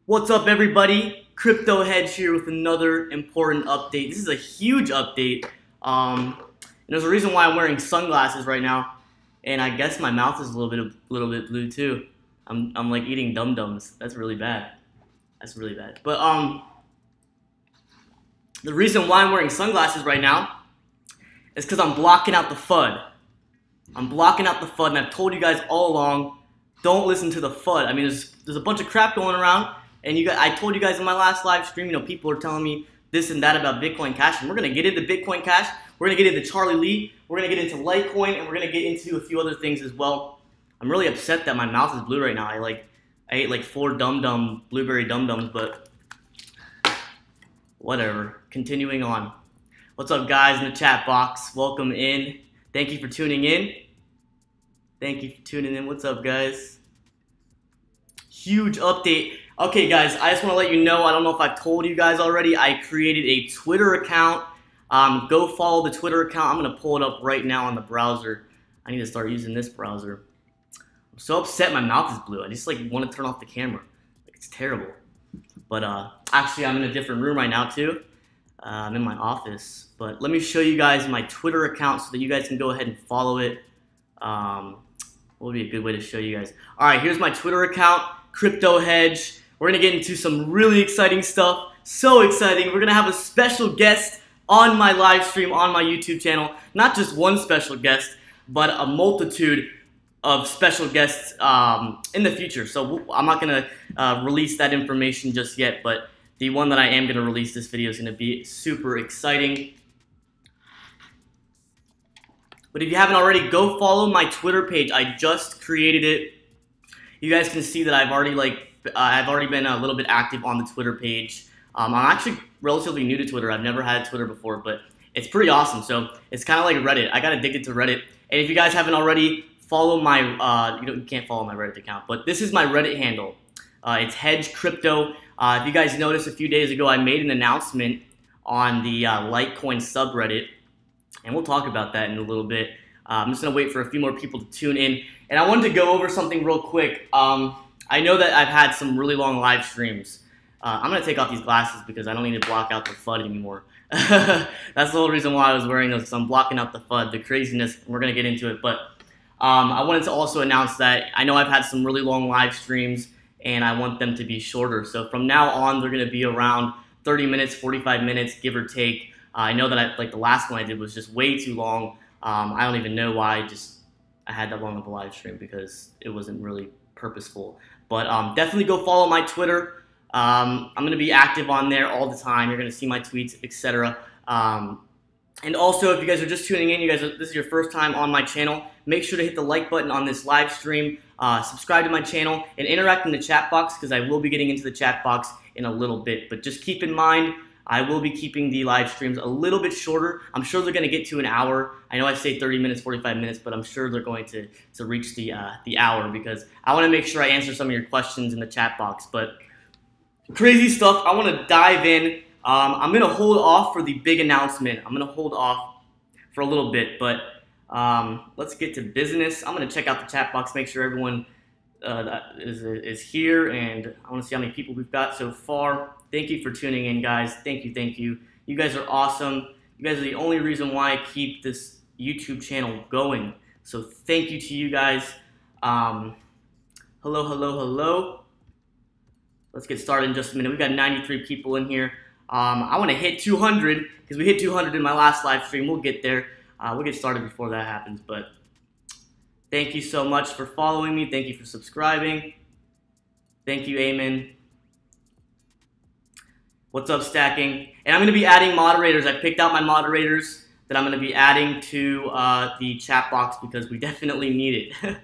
What's up, everybody? Crypto Hedge here with another important update. This is a huge update. And there's a reason why I'm wearing sunglasses right now, and I guess my mouth is a little bit blue too. I'm like eating dum-dums. That's really bad. That's really bad. But the reason why I'm wearing sunglasses right now is because I'm blocking out the FUD. I'm blocking out the FUD, and I've told you guys all along, don't listen to the FUD. I mean, there's a bunch of crap going around. And I told you guys in my last live stream, people are telling me this and that about Bitcoin Cash, and we're gonna get into Bitcoin Cash. We're gonna get into Charlie Lee. We're gonna get into Litecoin, and we're gonna get into a few other things as well. I'm really upset that my mouth is blue right now. I ate like 4 blueberry dum-dums, but Whatever. Continuing on. What's up, guys, in the chat box? Welcome in. Thank you for tuning in. Thank you for tuning in. What's up, guys? Huge update. Okay, guys, I just want to let you know, I don't know if I've told you guys already, I created a Twitter account. Go follow the Twitter account. I'm going to pull it up right now on the browser. I need to start using this browser. I'm so upset my mouth is blue. I just want to turn off the camera. It's terrible. But actually, I'm in a different room right now, too. I'm in my office. But let me show you guys my Twitter account so that you guys can go ahead and follow it. What would be a good way to show you guys? All right, here's my Twitter account, Crypto Hedge. We're going to get into some really exciting stuff. So exciting. We're going to have a special guest on my live stream on my YouTube channel. Not just one special guest, but a multitude of special guests in the future. So I'm not going to release that information just yet, but the one that I am going to release this video is going to be super exciting. But if you haven't already, go follow my Twitter page. I just created it. You guys can see that I've already been a little bit active on the Twitter page. I'm actually relatively new to Twitter. I've never had Twitter before, but it's pretty awesome. So it's kind of like Reddit. I got addicted to Reddit. And if you guys haven't already, follow my, you can't follow my Reddit account, but this is my Reddit handle. It's Hedge Crypto. If you guys noticed, a few days ago, I made an announcement on the Litecoin subreddit, and we'll talk about that in a little bit. I'm just going to wait for a few more people to tune in. And I wanted to go over something real quick. I know that I've had some really long live streams. I'm going to take off these glasses because I don't need to block out the FUD anymore. That's the whole reason why I was wearing those, because I'm blocking out the FUD, the craziness. We're going to get into it. But I wanted to also announce that I know I've had some really long live streams, and I want them to be shorter. So from now on, they're going to be around 30 minutes, 45 minutes, give or take. I know that the last one I did was just way too long. I don't even know why I had that long of a live stream, because it wasn't really purposeful. But definitely go follow my Twitter. I'm going to be active on there all the time. You're going to see my tweets, etc. And also, if you guys are just tuning in, this is your first time on my channel, make sure to hit the like button on this live stream, subscribe to my channel, and interact in the chat box, because I will be getting into the chat box in a little bit. But just keep in mind, I will be keeping the live streams a little bit shorter. I'm sure they're going to get to an hour. I know I say 30 minutes, 45 minutes, but I'm sure they're going to reach the hour, because I want to make sure I answer some of your questions in the chat box. But crazy stuff. I want to dive in. I'm going to hold off for the big announcement. I'm going to hold off for a little bit, but let's get to business. I'm going to check out the chat box, make sure everyone is here, and I want to see how many people we've got so far. Thank you for tuning in, guys. Thank you, thank you. You guys are awesome. You guys are the only reason why I keep this YouTube channel going. So thank you to you guys. Hello, hello, hello. Let's get started in just a minute. We've got 93 people in here. I want to hit 200, because we hit 200 in my last live stream. We'll get there. We'll get started before that happens. But thank you so much for following me. Thank you for subscribing. Thank you, Eamon. What's up, Stacking? And I'm going to be adding moderators. I picked out my moderators that I'm going to be adding to the chat box, because we definitely need it.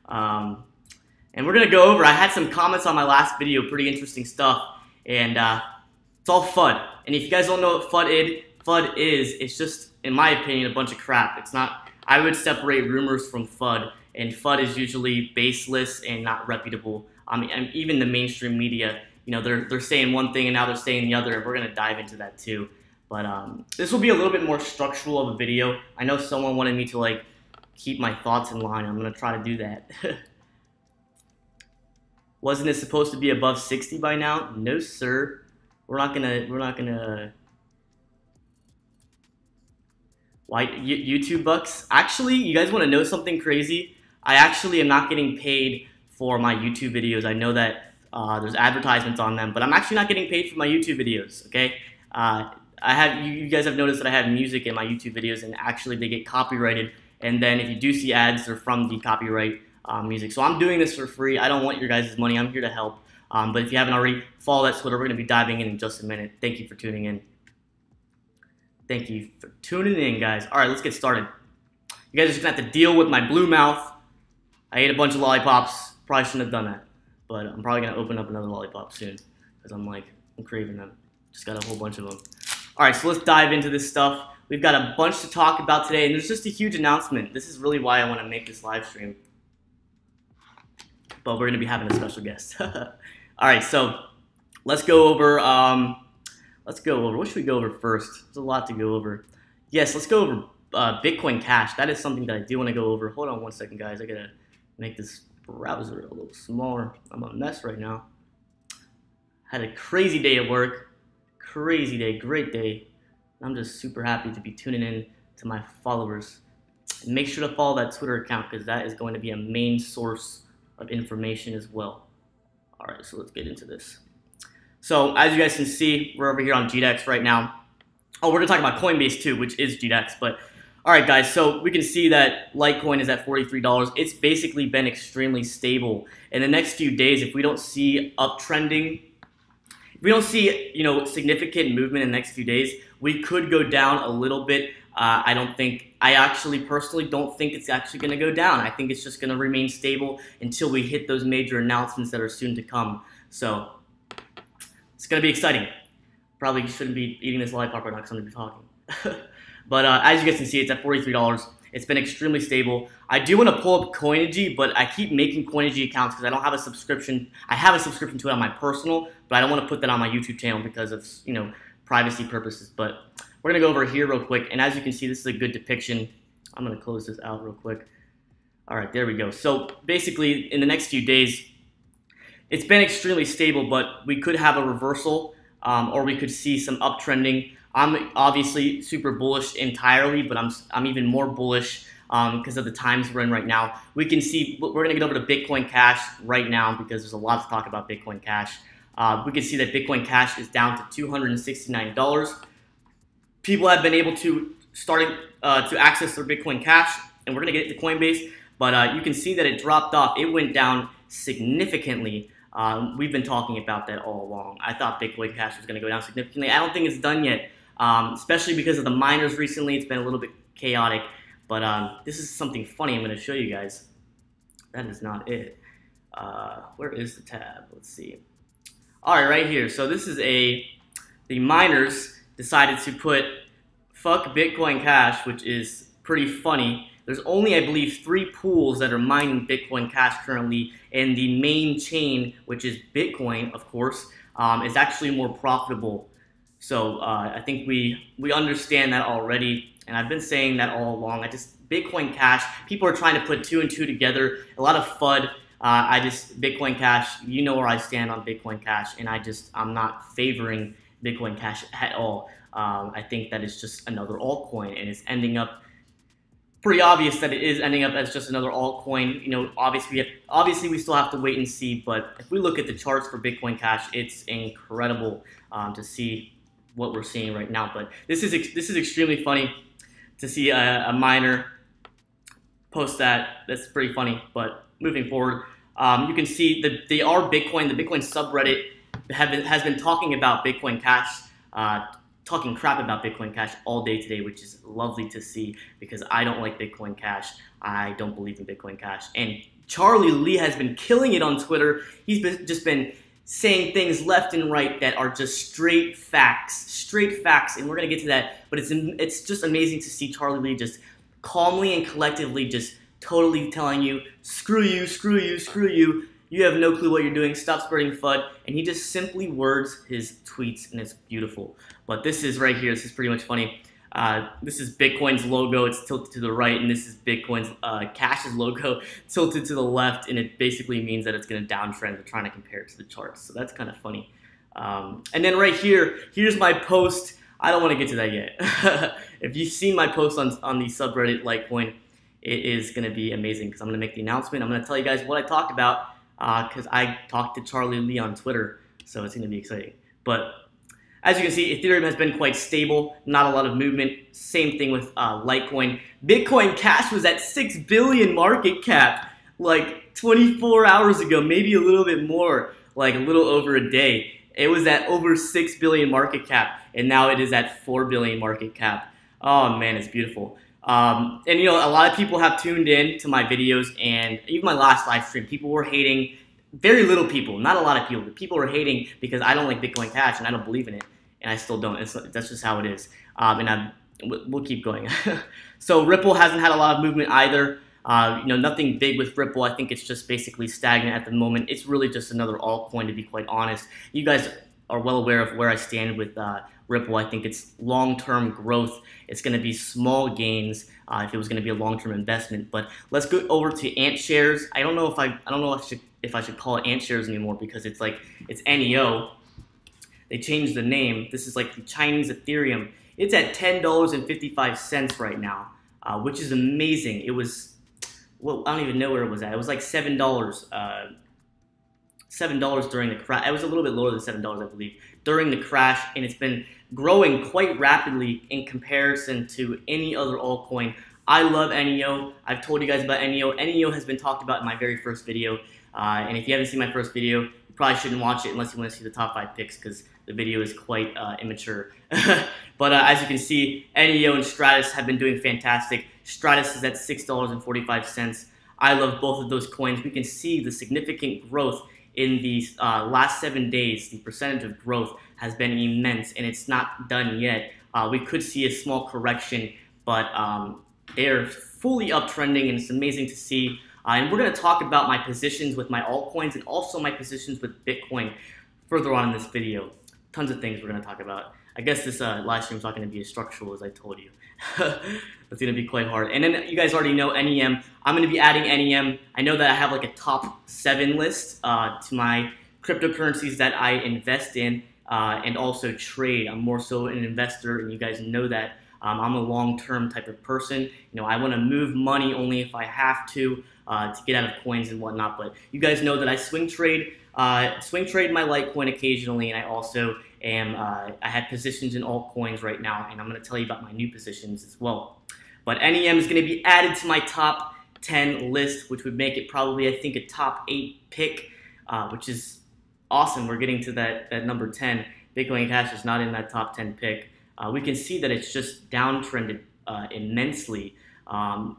And we're going to go over, I had some comments on my last video, pretty interesting stuff. And it's all FUD. And if you guys don't know what FUD is, it's just, in my opinion, a bunch of crap. It's not, I would separate rumors from FUD. And FUD is usually baseless and not reputable. I mean, and even the mainstream media, they're saying one thing and now they're saying the other. And we're going to dive into that too. But this will be a little bit more structural of a video. I know someone wanted me to keep my thoughts in line. I'm going to try to do that. Wasn't it supposed to be above 60 by now? No, sir. We're not gonna. Why YouTube bucks? Actually, you guys want to know something crazy? I actually am not getting paid for my YouTube videos. I know that there's advertisements on them, but I'm actually not getting paid for my YouTube videos. Okay. You guys have noticed that I have music in my YouTube videos, and actually they get copyrighted. And then if you do see ads, they're from the copyright music. So I'm doing this for free. I don't want your guys' money. I'm here to help. But if you haven't already, follow that Twitter. We're going to be diving in just a minute. Thank you for tuning in. Thank you for tuning in, guys. All right, let's get started. You guys are just going to have to deal with my blue mouth. I ate a bunch of lollipops. Probably shouldn't have done that. But I'm probably going to open up another lollipop soon, because I'm craving them. Just got a whole bunch of them. All right, so let's dive into this stuff. We've got a bunch to talk about today, and there's just a huge announcement. This is really why I want to make this live stream. But we're going to be having a special guest. All right, so let's go over. What should we go over first? There's a lot to go over. Yes, let's go over Bitcoin Cash. That is something that I do want to go over. Hold on one second, guys. I gotta make this browser a little smaller. I'm a mess right now. Had a crazy day at work. Crazy day, great day. I'm just super happy to be tuning in to my followers. And make sure to follow that Twitter account because that is going to be a main source of information as well. All right, so let's get into this. So as you guys can see, we're over here on GDEX right now. Oh, we're gonna talk about Coinbase too, which is GDEX. But all right, guys, so we can see that Litecoin is at $43. It's basically been extremely stable. In the next few days, if we don't see uptrending, if we don't see significant movement in the next few days, we could go down a little bit. I actually personally don't think it's actually going to go down. I think it's just going to remain stable until we hit those major announcements that are soon to come. So it's going to be exciting. Probably shouldn't be eating this lollipop right now because I'm going to be talking. But as you guys can see, it's at $43. It's been extremely stable. I do want to pull up Coinigy, but I keep making Coinigy accounts because I don't have a subscription. I have a subscription to it on my personal, but I don't want to put that on my YouTube channel because of privacy purposes. But we're going to go over here real quick. And as you can see, this is a good depiction. I'm going to close this out real quick. All right, there we go. So basically, in the next few days, it's been extremely stable, but we could have a reversal or we could see some uptrending. I'm obviously super bullish entirely, but I'm even more bullish because of the times we're in right now. We can see, we're going to get over to Bitcoin Cash right now because there's a lot to talk about Bitcoin Cash. We can see that Bitcoin Cash is down to $269. People have been able to start to access their Bitcoin Cash, and we're going to get it to Coinbase, but you can see that it dropped off. It went down significantly. We've been talking about that all along. I thought Bitcoin Cash was going to go down significantly. I don't think it's done yet. Especially because of the miners recently. It's been a little bit chaotic, but this is something funny I'm going to show you guys. That is not it. Where is the tab? Let's see. All right, right here. So this is the miners decided to put fuck Bitcoin Cash, which is pretty funny. There's only, I believe, 3 pools that are mining Bitcoin Cash currently, and the main chain, which is Bitcoin, of course, is actually more profitable. So I think we understand that already, and I've been saying that all along. Bitcoin Cash, people are trying to put 2 and 2 together, a lot of FUD. Bitcoin Cash, you know where I stand on Bitcoin Cash, and I'm not favoring Bitcoin Cash at all. I think that it's just another altcoin, and it's ending up pretty obvious that it is ending up as just another altcoin. Obviously we still have to wait and see, but if we look at the charts for Bitcoin Cash, it's incredible to see what we're seeing right now. But this is extremely funny to see a miner post that. That's pretty funny. But moving forward, you can see that the Bitcoin subreddit has been talking about Bitcoin Cash, talking crap about Bitcoin Cash all day today, which is lovely to see because I don't like Bitcoin Cash. I don't believe in Bitcoin Cash. And Charlie Lee has been killing it on Twitter. He's just been saying things left and right that are just straight facts, and we're gonna get to that. But it's just amazing to see Charlie Lee just calmly and collectively just totally telling you, screw you, screw you, screw you. You have no clue what you're doing. Stop spreading FUD. And he just simply words his tweets, and it's beautiful. But this is right here. This is pretty much funny. This is Bitcoin's logo. It's tilted to the right, and this is Bitcoin's Cash's logo tilted to the left, and it basically means that it's going to downtrend. They're trying to compare it to the charts, so that's kind of funny. And then right here, here's my post. I don't want to get to that yet. If you've seen my post on the subreddit Litecoin, it is going to be amazing because I'm going to make the announcement. I'm going to tell you guys what I talked about because I talked to Charlie Lee on Twitter, so it's going to be exciting. But as you can see, Ethereum has been quite stable, not a lot of movement. Same thing with Litecoin. Bitcoin Cash was at 6 billion market cap like 24 hours ago, maybe a little bit more, like a little over a day. It was at over 6 billion market cap, and now it is at 4 billion market cap. Oh man, it's beautiful. And a lot of people have tuned in to my videos, and even my last live stream, people were hating. Very little people, not a lot of people, but people were hating because I don't like Bitcoin Cash and I don't believe in it. and I still don't. That's just how it is. We'll keep going. So Ripple hasn't had a lot of movement either. Nothing big with Ripple. I think it's just basically stagnant at the moment. It's really just another altcoin, to be quite honest. You guys are well aware of where I stand with Ripple. I think it's long-term growth. It's going to be small gains if it was going to be a long-term investment. But let's go over to Ant shares. I don't know if I should call it Ant shares anymore, because it's NEO. They changed the name. This is like the Chinese Ethereum. It's at $10.55 right now, which is amazing. It was, well, I don't even know where it was at. It was like $7. $7 during the crash. It was a little bit lower than $7, I believe, during the crash, and it's been growing quite rapidly in comparison to any other altcoin. I love NEO. I've told you guys about NEO. NEO has been talked about in my very first video, and if you haven't seen my first video, you probably shouldn't watch it unless you want to see the top 5 picks, because the video is quite immature. But as you can see, NEO and Stratus have been doing fantastic. Stratus is at $6.45. I love both of those coins. We can see the significant growth in these last 7 days. The percentage of growth has been immense, and it's not done yet. We could see a small correction, but they're fully uptrending, and it's amazing to see. And we're going to talk about my positions with my altcoins and also my positions with Bitcoin further on in this video. Tons of things we're going to talk about. I guess this live stream is not going to be as structural as I told you. It's going to be quite hard. And then you guys already know NEM. I'm going to be adding NEM. I know that I have like a top 7 list to my cryptocurrencies that I invest in and also trade. I'm more so an investor, and you guys know that. I'm a long-term type of person. I want to move money only if I have to get out of coins and whatnot. But you guys know that I swing trade my Litecoin occasionally, and I also I have positions in altcoins right now, and I'm going to tell you about my new positions as well. But NEM is going to be added to my top 10 list, which would make it probably, I think, a top 8 pick, which is awesome. We're getting to that number 10. Bitcoin Cash is not in that top 10 pick. We can see that it's just downtrended immensely. And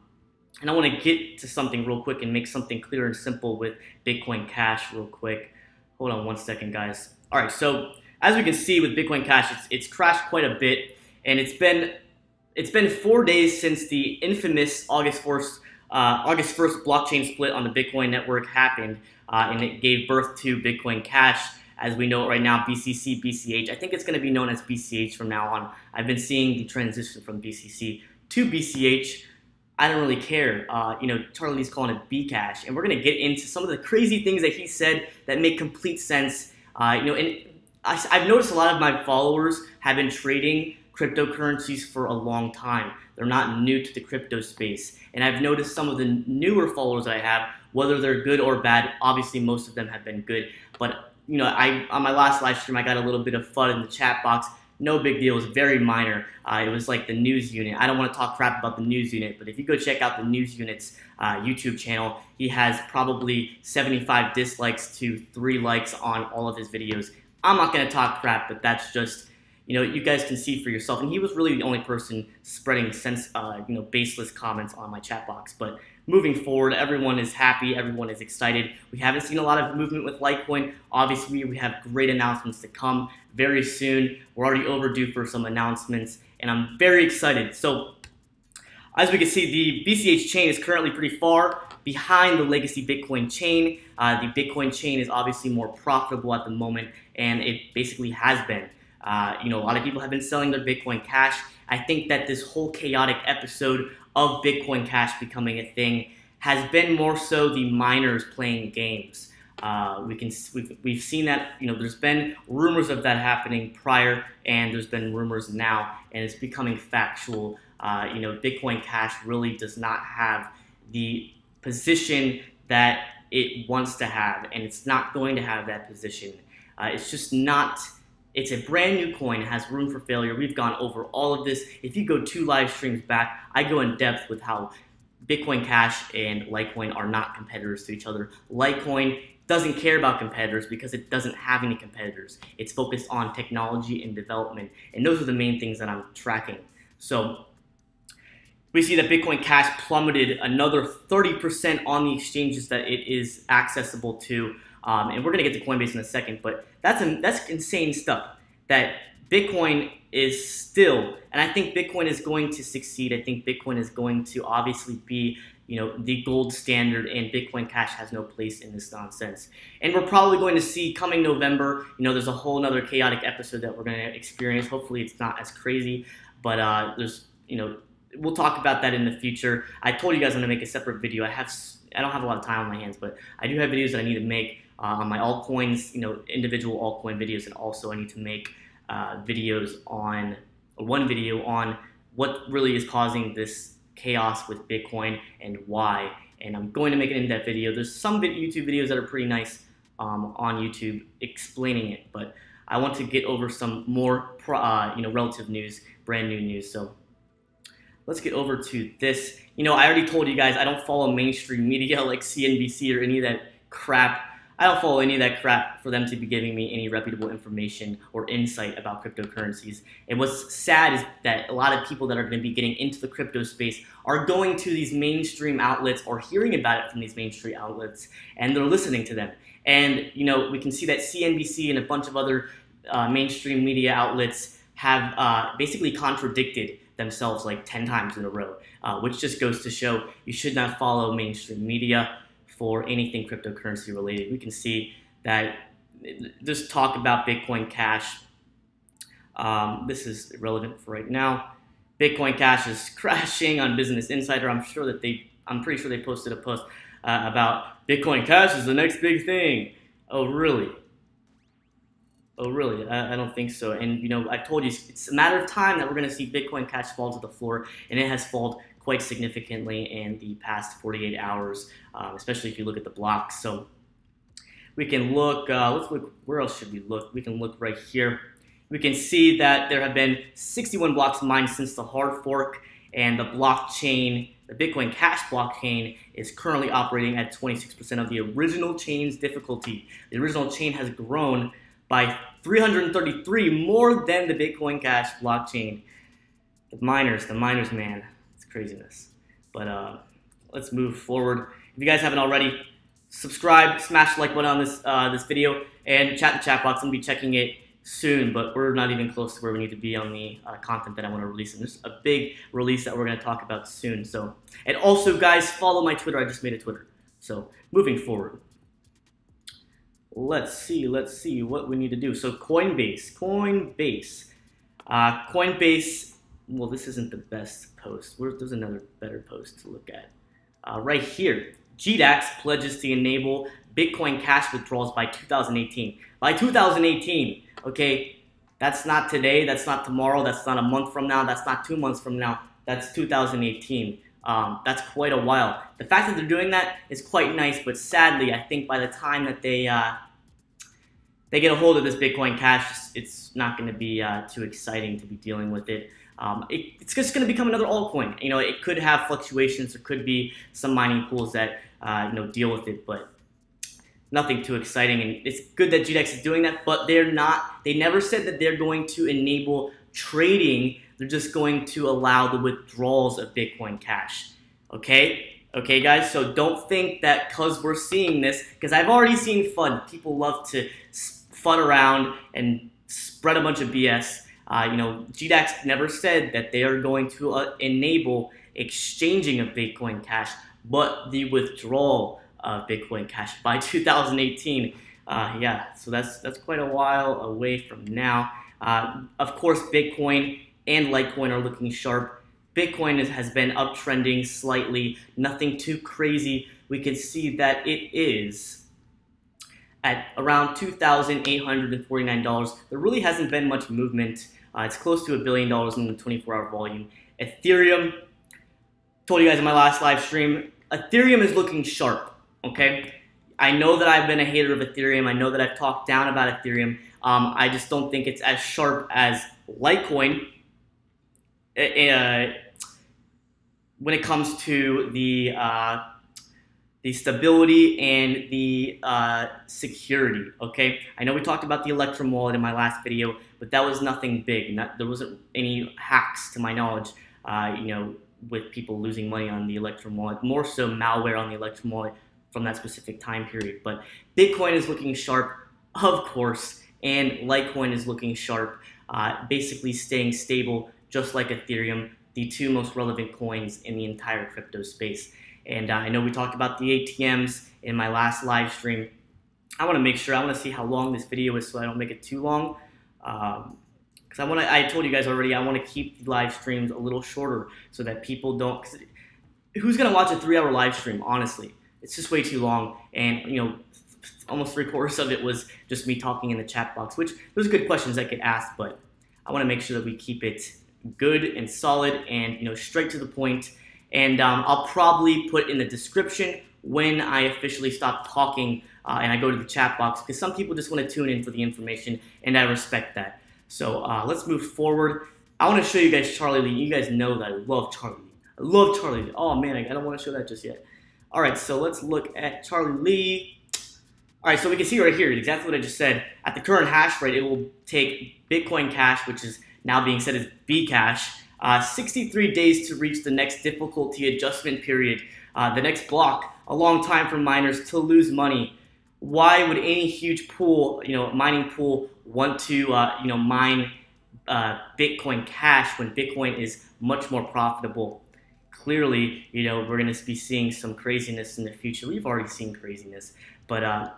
I want to get to something real quick and make something clear and simple with Bitcoin Cash real quick. Hold on one second, guys. All right, so as we can see with Bitcoin Cash, it's crashed quite a bit, and it's been 4 days since the infamous August 1st blockchain split on the Bitcoin network happened, and it gave birth to Bitcoin Cash as we know it right now, BCC, BCH. I think it's going to be known as BCH from now on. I've been seeing the transition from BCC to BCH. I don't really care. Charlie's calling it BCash, and we're going to get into some of the crazy things that he said that make complete sense. And I've noticed a lot of my followers have been trading cryptocurrencies for a long time. They're not new to the crypto space. And I've noticed some of the newer followers I have, whether they're good or bad, obviously most of them have been good. But on my last live stream, I got a little bit of FUD in the chat box. No big deal. It was very minor. It was like the news unit. I don't want to talk crap about the news unit, but if you go check out the news unit's YouTube channel, he has probably 75 dislikes to 3 likes on all of his videos. I'm not going to talk crap, but that's just, you guys can see for yourself. And he was really the only person spreading baseless comments on my chat box. But moving forward, everyone is happy. Everyone is excited. We haven't seen a lot of movement with Litecoin. Obviously, we have great announcements to come very soon. We're already overdue for some announcements, and I'm very excited. So, as we can see, the BCH chain is currently pretty far behind the legacy Bitcoin chain. The Bitcoin chain is obviously more profitable at the moment, and it basically has been. A lot of people have been selling their Bitcoin Cash. I think that this whole chaotic episode of Bitcoin Cash becoming a thing has been more so the miners playing games. We've seen that, there's been rumors of that happening prior, and there's been rumors now, and it's becoming factual. Bitcoin Cash really does not have the position that it wants to have, and it's not going to have that position. It's just not. It's a brand new coin. It has room for failure. We've gone over all of this. If you go 2 live streams back, I go in depth with how Bitcoin Cash and Litecoin are not competitors to each other. Litecoin doesn't care about competitors because it doesn't have any competitors. It's focused on technology and development, and those are the main things that I'm tracking. So we see that Bitcoin Cash plummeted another 30% on the exchanges that it is accessible to. And we're going to get to Coinbase in a second, but that's insane stuff that Bitcoin is still, and I think Bitcoin is going to succeed. I think Bitcoin is going to obviously be, the gold standard, and Bitcoin Cash has no place in this nonsense. And we're probably going to see coming November, there's a whole nother chaotic episode that we're going to experience. Hopefully it's not as crazy, but we'll talk about that in the future. I told you guys I'm going to make a separate video. I don't have a lot of time on my hands, but I do have videos that I need to make on my altcoins, individual altcoin videos, and also I need to make one video on what really is causing this chaos with Bitcoin and why. And I'm going to make an in-depth video. There's some YouTube videos that are pretty nice on YouTube explaining it, but I want to get over some more relative news, brand new news. So let's get over to this. I already told you guys I don't follow mainstream media like CNBC or any of that crap. I don't follow any of that crap for them to be giving me any reputable information or insight about cryptocurrencies. And what's sad is that a lot of people that are going to be getting into the crypto space are going to these mainstream outlets or hearing about it from these mainstream outlets, and they're listening to them. And, we can see that CNBC and a bunch of other mainstream media outlets have basically contradicted themselves like 10 times in a row, which just goes to show you should not follow mainstream media for anything cryptocurrency related. We can see that this talk about Bitcoin Cash, this is irrelevant for right now. Bitcoin Cash is crashing on Business Insider. I'm pretty sure they posted a post about Bitcoin Cash is the next big thing. Oh, really? Oh, really? I don't think so. And, I told you, it's a matter of time that we're going to see Bitcoin Cash fall to the floor, and it has fallen quite significantly in the past 48 hours, especially if you look at the blocks. So we can look, let's look, where else should we look? We can look right here. We can see that there have been 61 blocks mined since the hard fork, and the blockchain, the Bitcoin Cash blockchain, is currently operating at 26% of the original chain's difficulty. The original chain has grown by 333 more than the Bitcoin Cash blockchain. The miners, man. Craziness. But let's move forward. If you guys haven't already, subscribe, smash the like button on this video, and chat in the chat box. I'm gonna be checking it soon, but we're not even close to where we need to be on the content that I want to release. And there's a big release that we're gonna talk about soon. So, and also guys, follow my Twitter. I just made a Twitter. So moving forward, let's see what we need to do. So Coinbase. Well, this isn't the best post. There's another better post to look at. Right here, GDAX pledges to enable Bitcoin Cash withdrawals by 2018. By 2018, okay? That's not today, that's not tomorrow, that's not a month from now, that's not 2 months from now, that's 2018. That's quite a while. The fact that they're doing that is quite nice, but sadly, I think by the time that they get a hold of this Bitcoin Cash, it's not going to be too exciting to be dealing with it. It's just going to become another altcoin. It could have fluctuations. There could be some mining pools that deal with it, but nothing too exciting. And it's good that GDAX is doing that, but they're not. They never said that they're going to enable trading. They're just going to allow the withdrawals of Bitcoin Cash. Okay, guys. So don't think that because we're seeing this, because I've already seen FUD. People love to FUD around and spread a bunch of BS. GDAX never said that they are going to enable exchanging of Bitcoin Cash, but the withdrawal of Bitcoin Cash by 2018. Yeah, so that's quite a while away from now. Of course, Bitcoin and Litecoin are looking sharp. Bitcoin has been uptrending slightly, nothing too crazy. We can see that it is at around $2,849. There really hasn't been much movement. It's close to $1 billion in the 24-hour volume. Ethereum, told you guys in my last live stream, Ethereum is looking sharp, okay? I know that I've been a hater of Ethereum. I know that I've talked down about Ethereum. I just don't think it's as sharp as Litecoin when it comes to the stability and the security, okay? I know we talked about the Electrum wallet in my last video, but that was nothing big. There wasn't any hacks, to my knowledge, with people losing money on the Electrum wallet, more so malware on the Electrum wallet from that specific time period. But Bitcoin is looking sharp, of course, and Litecoin is looking sharp. basically staying stable, just like Ethereum, the two most relevant coins in the entire crypto space. And I know we talked about the ATMs in my last live stream. I want to make sure, I want to see how long this video is so I don't make it too long. Because I told you guys already, I want to keep the live streams a little shorter so that people don't, who's going to watch a 3-hour live stream, honestly? It's just way too long. And, you know, almost 3/4 of it was just me talking in the chat box, which those are good questions I could ask, but I want to make sure that we keep it good and solid and, you know, straight to the point. And I'll probably put in the description when I officially stop talking and I go to the chat box, because some people just want to tune in for the information, and I respect that. So let's move forward. I want to show you guys Charlie Lee. You guys know that I love Charlie Lee. I love Charlie Lee. Oh man, I don't want to show that just yet. All right, so let's look at Charlie Lee. All right, so we can see right here exactly what I just said. At the current hash rate, it will take Bitcoin Cash, which is now being said as BCash, 63 days to reach the next difficulty adjustment period, the next block. A long time for miners to lose money. Why would any huge pool, you know, mining pool, want to, you know, mine Bitcoin Cash when Bitcoin is much more profitable? Clearly, you know, we're going to be seeing some craziness in the future. We've already seen craziness, but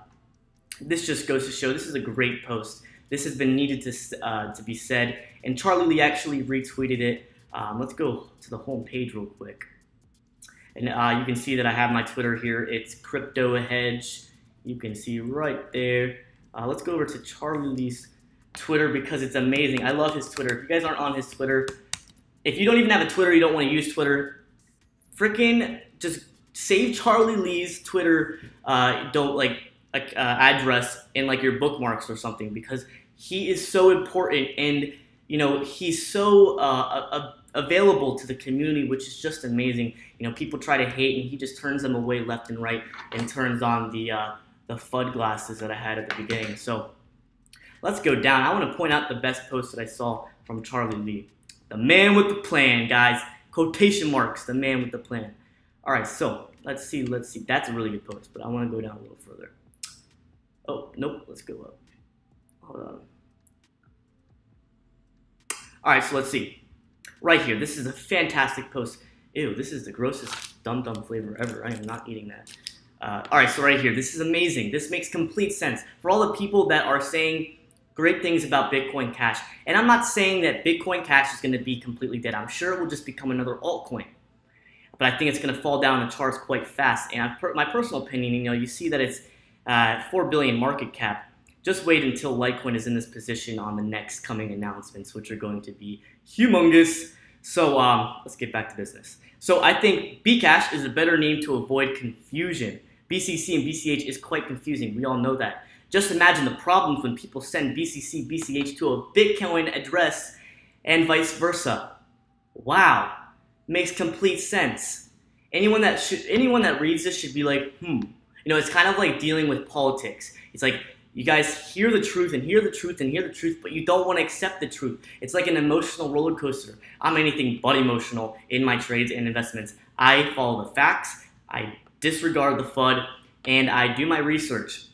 this just goes to show this is a great post. This has been needed to be said, and Charlie Lee actually retweeted it. Let's go to the home page real quick. And you can see that I have my Twitter here. It's Crypto Hedge. You can see right there. Let's go over to Charlie Lee's Twitter because it's amazing. I love his Twitter. If you guys aren't on his Twitter, if you don't even have a Twitter, you don't want to use Twitter, freaking just save Charlie Lee's Twitter address in like your bookmarks or something, because he is so important, and you know, he's so available to the community, which is just amazing. You know, people try to hate, and he just turns them away left and right, and turns on the FUD glasses that I had at the beginning. So let's go down. I want to point out the best post that I saw from Charlie Lee. The man with the plan, guys. Quotation marks, the man with the plan. All right, so let's see. That's a really good post, but I want to go down a little further. Oh, nope, let's go up. Hold on. All right, so let's see. Right here, this is a fantastic post. Ew, this is the grossest dum-dum flavor ever. I am not eating that. All right, so right here, this is amazing. This makes complete sense. For all the people that are saying great things about Bitcoin Cash, and I'm not saying that Bitcoin Cash is going to be completely dead. I'm sure it will just become another altcoin. But I think it's going to fall down the charts quite fast. And my personal opinion, you know, you see that it's 4 billion market cap. Just wait until Litecoin is in this position on the next coming announcements, which are going to be humongous. So let's get back to business. So I think BCash is a better name to avoid confusion. BCC and BCH is quite confusing. We all know that. Just imagine the problems when people send BCC, BCH to a Bitcoin address and vice versa. Wow, makes complete sense. Anyone that reads this should be like, You know, it's kind of like dealing with politics. It's like, you guys hear the truth and hear the truth and hear the truth, but you don't want to accept the truth. It's like an emotional roller coaster. I'm anything but emotional in my trades and investments. I follow the facts, I disregard the FUD, and I do my research.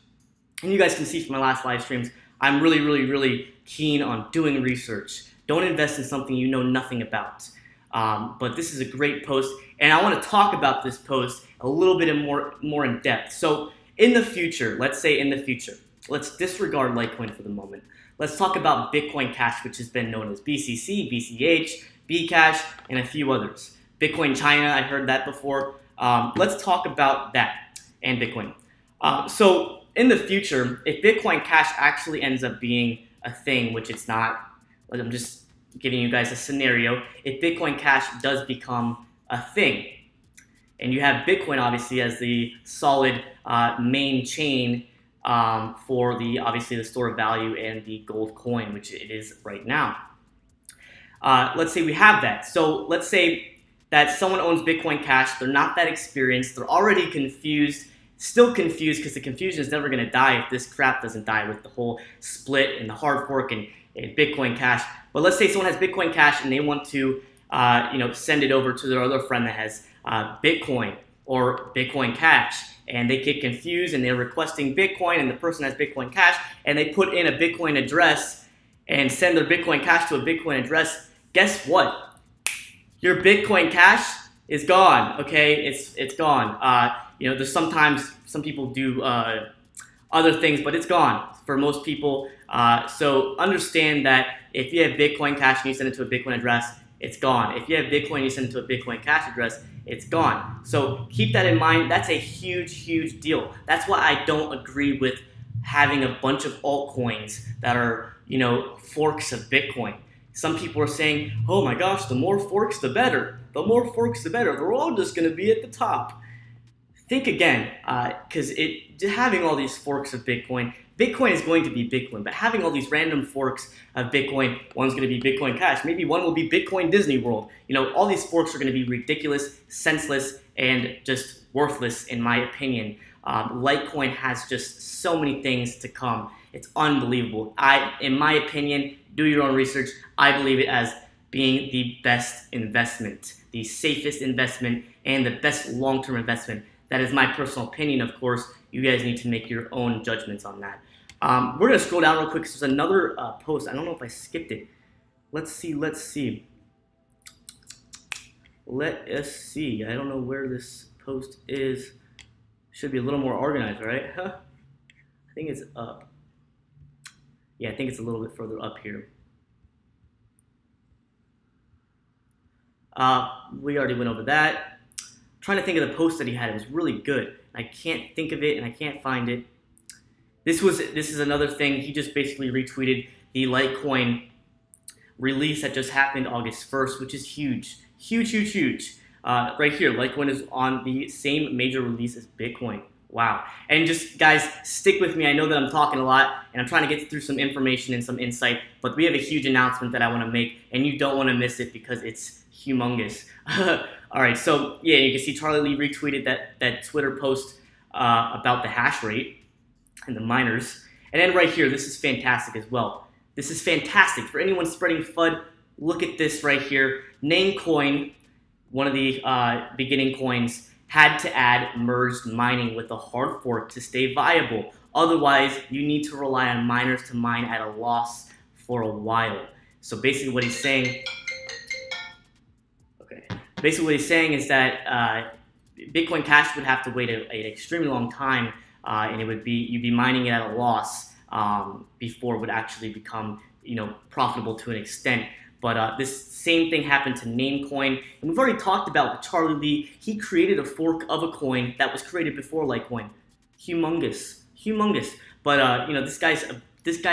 And you guys can see from my last live streams, I'm really, really, really keen on doing research. Don't invest in something you know nothing about. But this is a great post, and I want to talk about this post a little bit more in depth. So in the future, let's say in the future, let's disregard Litecoin for the moment. Let's talk about Bitcoin Cash, which has been known as BCC, BCH, BCash, and a few others. Bitcoin China, I heard that before. Let's talk about that and Bitcoin. So in the future, if Bitcoin Cash actually ends up being a thing, which it's not, I'm just giving you guys a scenario. If Bitcoin Cash does become a thing, and you have Bitcoin obviously as the solid main chain for obviously the store of value and the gold coin, which it is right now. Let's say we have that. So let's say that someone owns Bitcoin Cash. They're not that experienced. They're already confused, still confused, because the confusion is never going to die if this crap doesn't die with the whole split and the hard fork and Bitcoin Cash. But let's say someone has Bitcoin Cash and they want to send it over to their other friend that has Bitcoin or Bitcoin Cash, and they get confused and they're requesting Bitcoin, and the person has Bitcoin Cash, and they put in a Bitcoin address, and send their Bitcoin Cash to a Bitcoin address, guess what? Your Bitcoin Cash is gone. Okay, it's gone. You know, there's sometimes some people do other things, but it's gone for most people. So understand that if you have Bitcoin Cash and you send it to a Bitcoin address, it's gone. If you have Bitcoin and you send it to a Bitcoin Cash address, it's gone. So keep that in mind. That's a huge, huge deal. That's why I don't agree with having a bunch of altcoins that are, you know, forks of Bitcoin. Some people are saying, oh my gosh, the more forks, the better. The more forks, the better. They're all just going to be at the top. Think again, because having all these forks of Bitcoin is going to be Bitcoin, but having all these random forks of Bitcoin, one's going to be Bitcoin Cash, maybe one will be Bitcoin Disney World. You know, all these forks are going to be ridiculous, senseless, and just worthless in my opinion. Litecoin has just so many things to come. It's unbelievable. In my opinion, do your own research. I believe it as being the best investment, the safest investment, and the best long-term investment. That is my personal opinion, of course. You guys need to make your own judgments on that. We're going to scroll down real quick because there's another post. I don't know if I skipped it. Let's see. Let us see. I don't know where this post is. Should be a little more organized, right? I think it's up. Yeah, I think it's a little bit further up here. We already went over that. I'm trying to think of the post that he had. It was really good. I can't think of it and I can't find it. This is another thing. He just basically retweeted the Litecoin release that just happened August 1st, which is huge. Huge, huge, huge. Right here, Litecoin is on the same major release as Bitcoin. Wow. And just, guys, stick with me. I know that I'm talking a lot, and I'm trying to get through some information and some insight, but we have a huge announcement that I want to make, and you don't want to miss it because it's humongous. All right, so, yeah, you can see Charlie Lee retweeted that Twitter post about the hash rate and the miners. And then right here, this is fantastic as well. This is fantastic. For anyone spreading FUD, look at this right here. Namecoin, one of the beginning coins, had to add merged mining with a hard fork to stay viable. Otherwise, you need to rely on miners to mine at a loss for a while. So basically what he's saying, is that Bitcoin Cash would have to wait an extremely long time, and you'd be mining it at a loss before it would actually become, you know, profitable to an extent. But this same thing happened to Namecoin, and we've already talked about Charlie Lee. He created a fork of a coin that was created before Litecoin. Humongous, humongous. But you know, this guy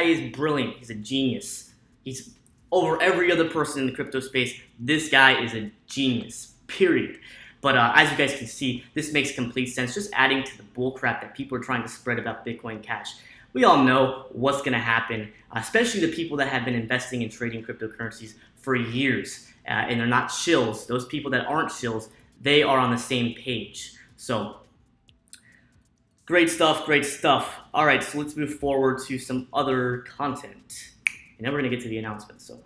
is brilliant. He's a genius. He's over every other person in the crypto space. This guy is a genius. Period. But as you guys can see, this makes complete sense. Just adding to the bullcrap that people are trying to spread about Bitcoin Cash. We all know what's going to happen, especially the people that have been investing and trading cryptocurrencies for years, and they're not shills. Those people that aren't shills, they are on the same page. So, great stuff, great stuff. All right, so let's move forward to some other content. And then we're going to get to the announcement. So,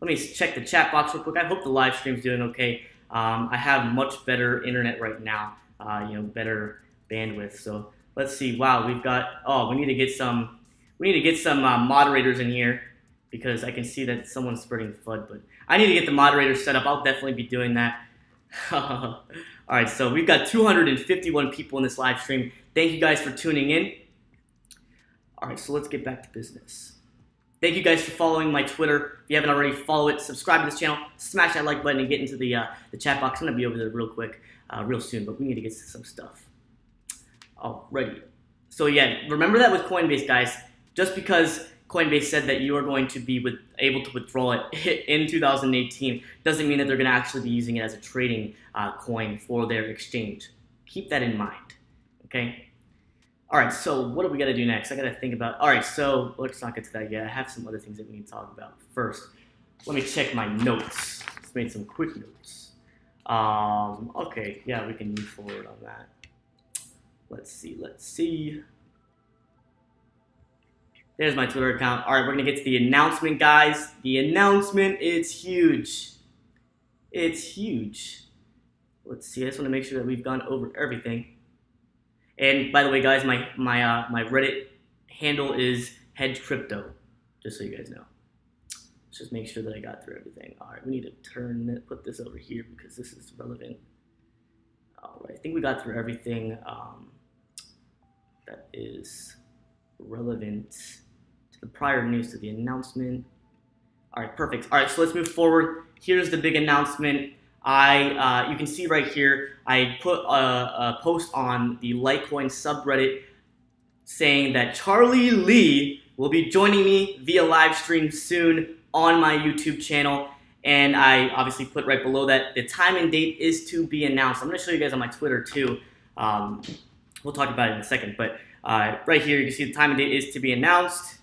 let me check the chat box real quick. I hope the live stream's doing okay. I have much better internet right now, you know, better bandwidth. So, let's see. Wow, we've got. Oh, we need to get some. We need to get some moderators in here because I can see that someone's spreading FUD. But I need to get the moderators set up. I'll definitely be doing that. All right, so we've got 251 people in this live stream. Thank you guys for tuning in. All right, so let's get back to business. Thank you guys for following my Twitter. If you haven't already, follow it. Subscribe to this channel. Smash that like button and get into the chat box. I'm gonna be over there real quick, real soon. But we need to get to some stuff. Alrighty. So yeah, remember that with Coinbase, guys. Just because Coinbase said that you are going to be able to withdraw it in 2018 doesn't mean that they're going to actually be using it as a trading coin for their exchange. Keep that in mind. Okay. All right. So what do we got to do next? I got to think about. All right. So let's not get to that yet. I have some other things that we need to talk about first. Let me check my notes. Just made some quick notes. Okay. Yeah, we can move forward on that. Let's see. Let's see. There's my Twitter account. All right, we're going to get to the announcement, guys. The announcement is huge. It's huge. Let's see. I just want to make sure that we've gone over everything. And by the way, guys, my Reddit handle is Hedge Crypto, just so you guys know. just make sure that I got through everything. All right, we need to put this over here because this is relevant. All right, I think we got through everything that is relevant to the prior news, to the announcement. All right, perfect. All right, so let's move forward. Here's the big announcement. You can see right here, I put a post on the Litecoin subreddit saying that Charlie Lee will be joining me via live stream soon on my YouTube channel. And I obviously put right below that the time and date is to be announced. I'm going to show you guys on my Twitter too. We'll talk about it in a second. But right here, you can see the time and date is to be announced.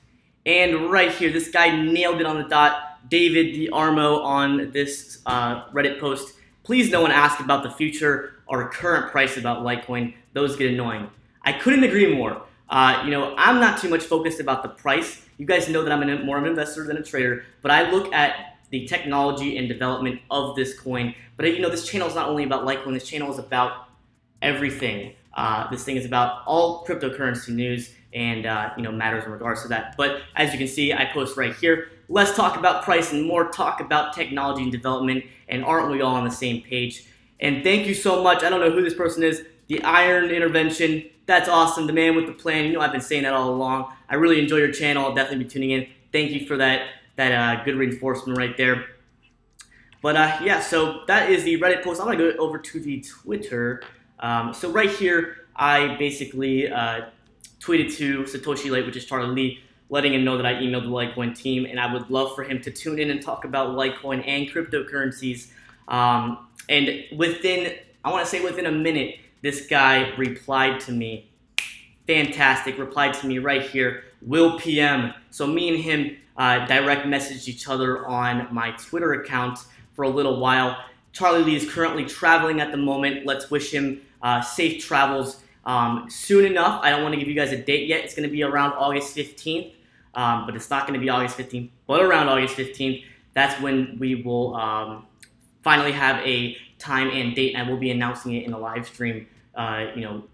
And right here, this guy nailed it on the dot. David the Armo on this Reddit post. Please no one ask about the future or current price about Litecoin. Those get annoying. I couldn't agree more. I'm not too much focused about the price. You guys know that I'm more of an investor than a trader, but I look at the technology and development of this coin. But this channel is not only about Litecoin. This channel is about everything. This thing is about all cryptocurrency news and matters in regards to that. But as you can see, I post right here. Less talk about price and more talk about technology and development. And aren't we all on the same page? And thank you so much. I don't know who this person is. The Iron Intervention. That's awesome. The man with the plan. I've been saying that all along. I really enjoy your channel. I'll definitely be tuning in. Thank you for that good reinforcement right there. But yeah, so that is the Reddit post. I'm going to go over to the Twitter. So right here, I basically tweeted to Satoshi Lite, which is Charlie Lee, letting him know that I emailed the Litecoin team, and I would love for him to tune in and talk about Litecoin and cryptocurrencies. And I want to say within a minute, this guy replied to me. Fantastic. Replied to me right here. Will PM. So me and him direct messaged each other on my Twitter account for a little while. Charlie Lee is currently traveling at the moment. Let's wish him safe travels soon enough. I don't want to give you guys a date yet. It's going to be around August 15th. But it's not going to be August 15th, but around August 15th, that's when we will finally have a time and date, and I will be announcing it in a live stream,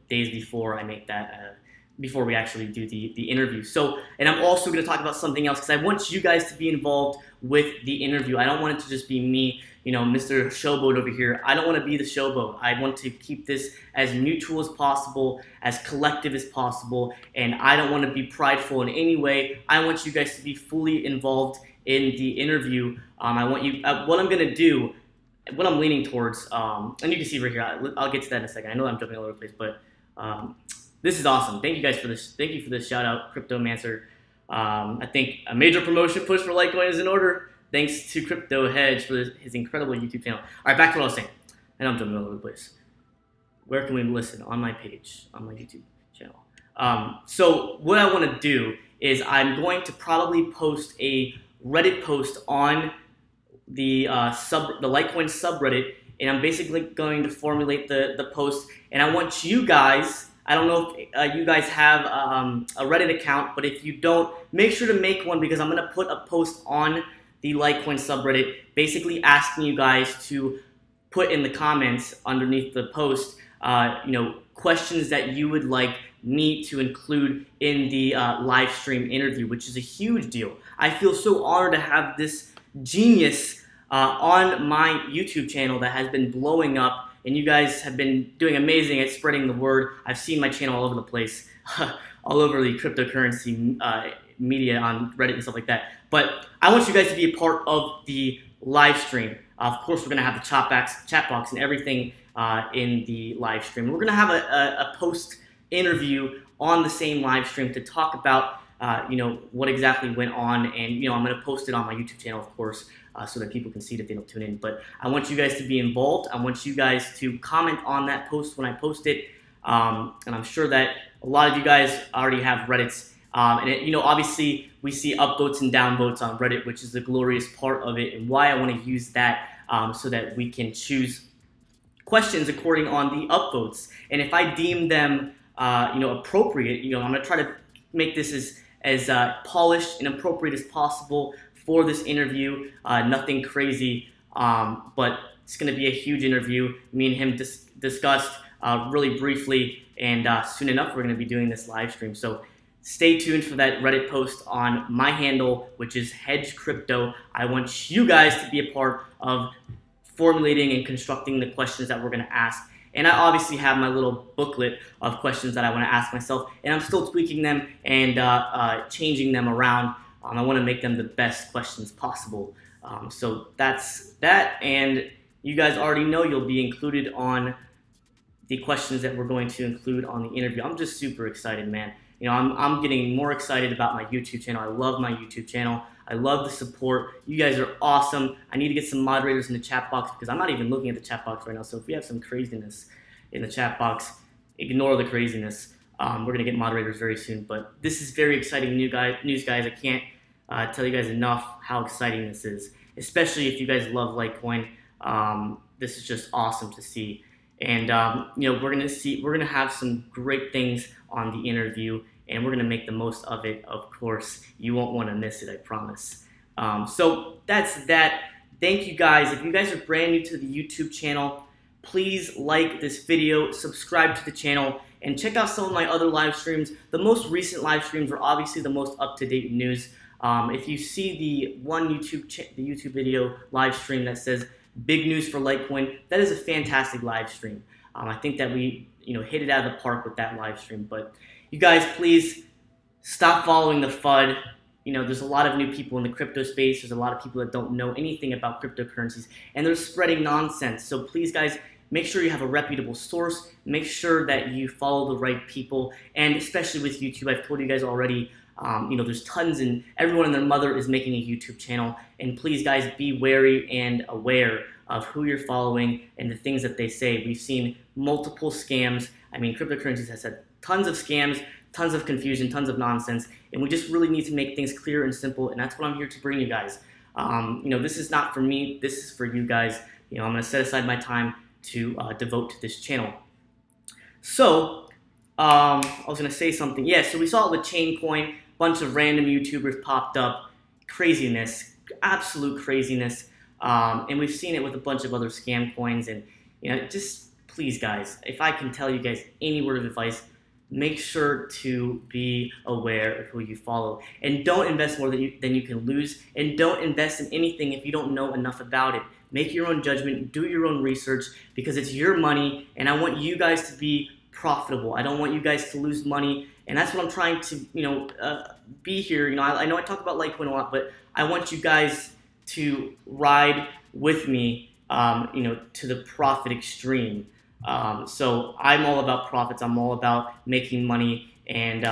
days before I make that, before we actually do the interview. So, and I'm also going to talk about something else because I want you guys to be involved with the interview. I don't want it to just be me, Mr. Showboat over here. I don't want to be the showboat. I want to keep this as neutral as possible, as collective as possible, and I don't want to be prideful in any way. I want you guys to be fully involved in the interview. I want you, what I'm going to do, what I'm leaning towards, and you can see right here, I'll get to that in a second. I know I'm jumping all over the place, but this is awesome. Thank you guys for this. Thank you for this shout out, Cryptomancer. I think a major promotion push for Litecoin is in order. Thanks to Crypto Hedge for his incredible YouTube channel. All right, back to what I was saying. I know I'm jumping all over the place. Where can we listen? On my page, on my YouTube channel. So what I want to do is I'm going to probably post a Reddit post on the Litecoin subreddit, and I'm basically going to formulate the post. And I want you guys, I don't know if you guys have a Reddit account, but if you don't, make sure to make one because I'm going to put a post on the Litecoin subreddit basically asking you guys to put in the comments underneath the post, questions that you would like me to include in the live stream interview, which is a huge deal. I feel so honored to have this genius on my YouTube channel that has been blowing up, and you guys have been doing amazing at spreading the word. I've seen my channel all over the place, all over the cryptocurrency media on Reddit and stuff like that. But I want you guys to be a part of the live stream. Of course, we're going to have the chat box and everything in the live stream. We're going to have a post interview on the same live stream to talk about what exactly went on, and I'm going to post it on my YouTube channel, of course, so that people can see it if they don't tune in. But I want you guys to be involved. I want you guys to comment on that post when I post it, and I'm sure that a lot of you guys already have Reddits. And obviously we see upvotes and downvotes on Reddit, which is the glorious part of it, and why I want to use that so that we can choose questions according on the upvotes. And if I deem them appropriate, I'm going to try to make this as polished and appropriate as possible for this interview. Nothing crazy, but it's going to be a huge interview. Me and him discussed really briefly, and soon enough we're going to be doing this live stream. So stay tuned for that Reddit post on my handle, which is Hedge Crypto. I want you guys to be a part of formulating and constructing the questions that we're going to ask. And I obviously have my little booklet of questions that I want to ask myself, and I'm still tweaking them and changing them around. I want to make them the best questions possible. So that's that, and you guys already know you'll be included on the questions that we're going to include on the interview. I'm just super excited, man. You know, I'm getting more excited about my YouTube channel. I love my YouTube channel. I love the support. You guys are awesome. I need to get some moderators in the chat box because I'm not even looking at the chat box right now. So if we have some craziness in the chat box, ignore the craziness. We're going to get moderators very soon. But this is very exciting news, guys. I can't tell you guys enough how exciting this is, especially if you guys love Litecoin. This is just awesome to see. And you know, we're gonna have some great things on the interview, and we're gonna make the most of it. Of course, you won't want to miss it, I promise. So that's that. Thank you guys. If you guys are brand new to the YouTube channel, please like this video, subscribe to the channel, and check out some of my other live streams. The most recent live streams are obviously the most up-to-date news. If you see the YouTube video live stream that says big news for Litecoin, that is a fantastic live stream. I think that we hit it out of the park with that live stream. But you guys, please stop following the FUD. You know, there's a lot of new people in the crypto space. There's a lot of people that don't know anything about cryptocurrencies, and they're spreading nonsense. So please, guys, make sure you have a reputable source. Make sure that you follow the right people, and especially with YouTube, I've told you guys already, there's tons, and everyone and their mother is making a YouTube channel. And please, guys, be wary and aware of who you're following and the things that they say. We've seen multiple scams. I mean, cryptocurrencies has had tons of scams, tons of confusion, tons of nonsense, and we just really need to make things clear and simple, and that's what I'm here to bring you guys. This is not for me. This is for you guys. I'm going to set aside my time to devote to this channel. So, I was going to say something. Yeah, so we saw it with Chaincoin. Bunch of random YouTubers popped up. Craziness, absolute craziness. And we've seen it with a bunch of other scam coins. And, just please, guys, if I can tell you guys any word of advice, make sure to be aware of who you follow. And don't invest more than you can lose. And don't invest in anything if you don't know enough about it. Make your own judgment. Do your own research because it's your money. And I want you guys to be profitable. I don't want you guys to lose money. And that's what I'm trying to, be here. I know I talk about Litecoin a lot, but I want you guys to ride with me, to the profit extreme. So I'm all about profits. I'm all about making money. And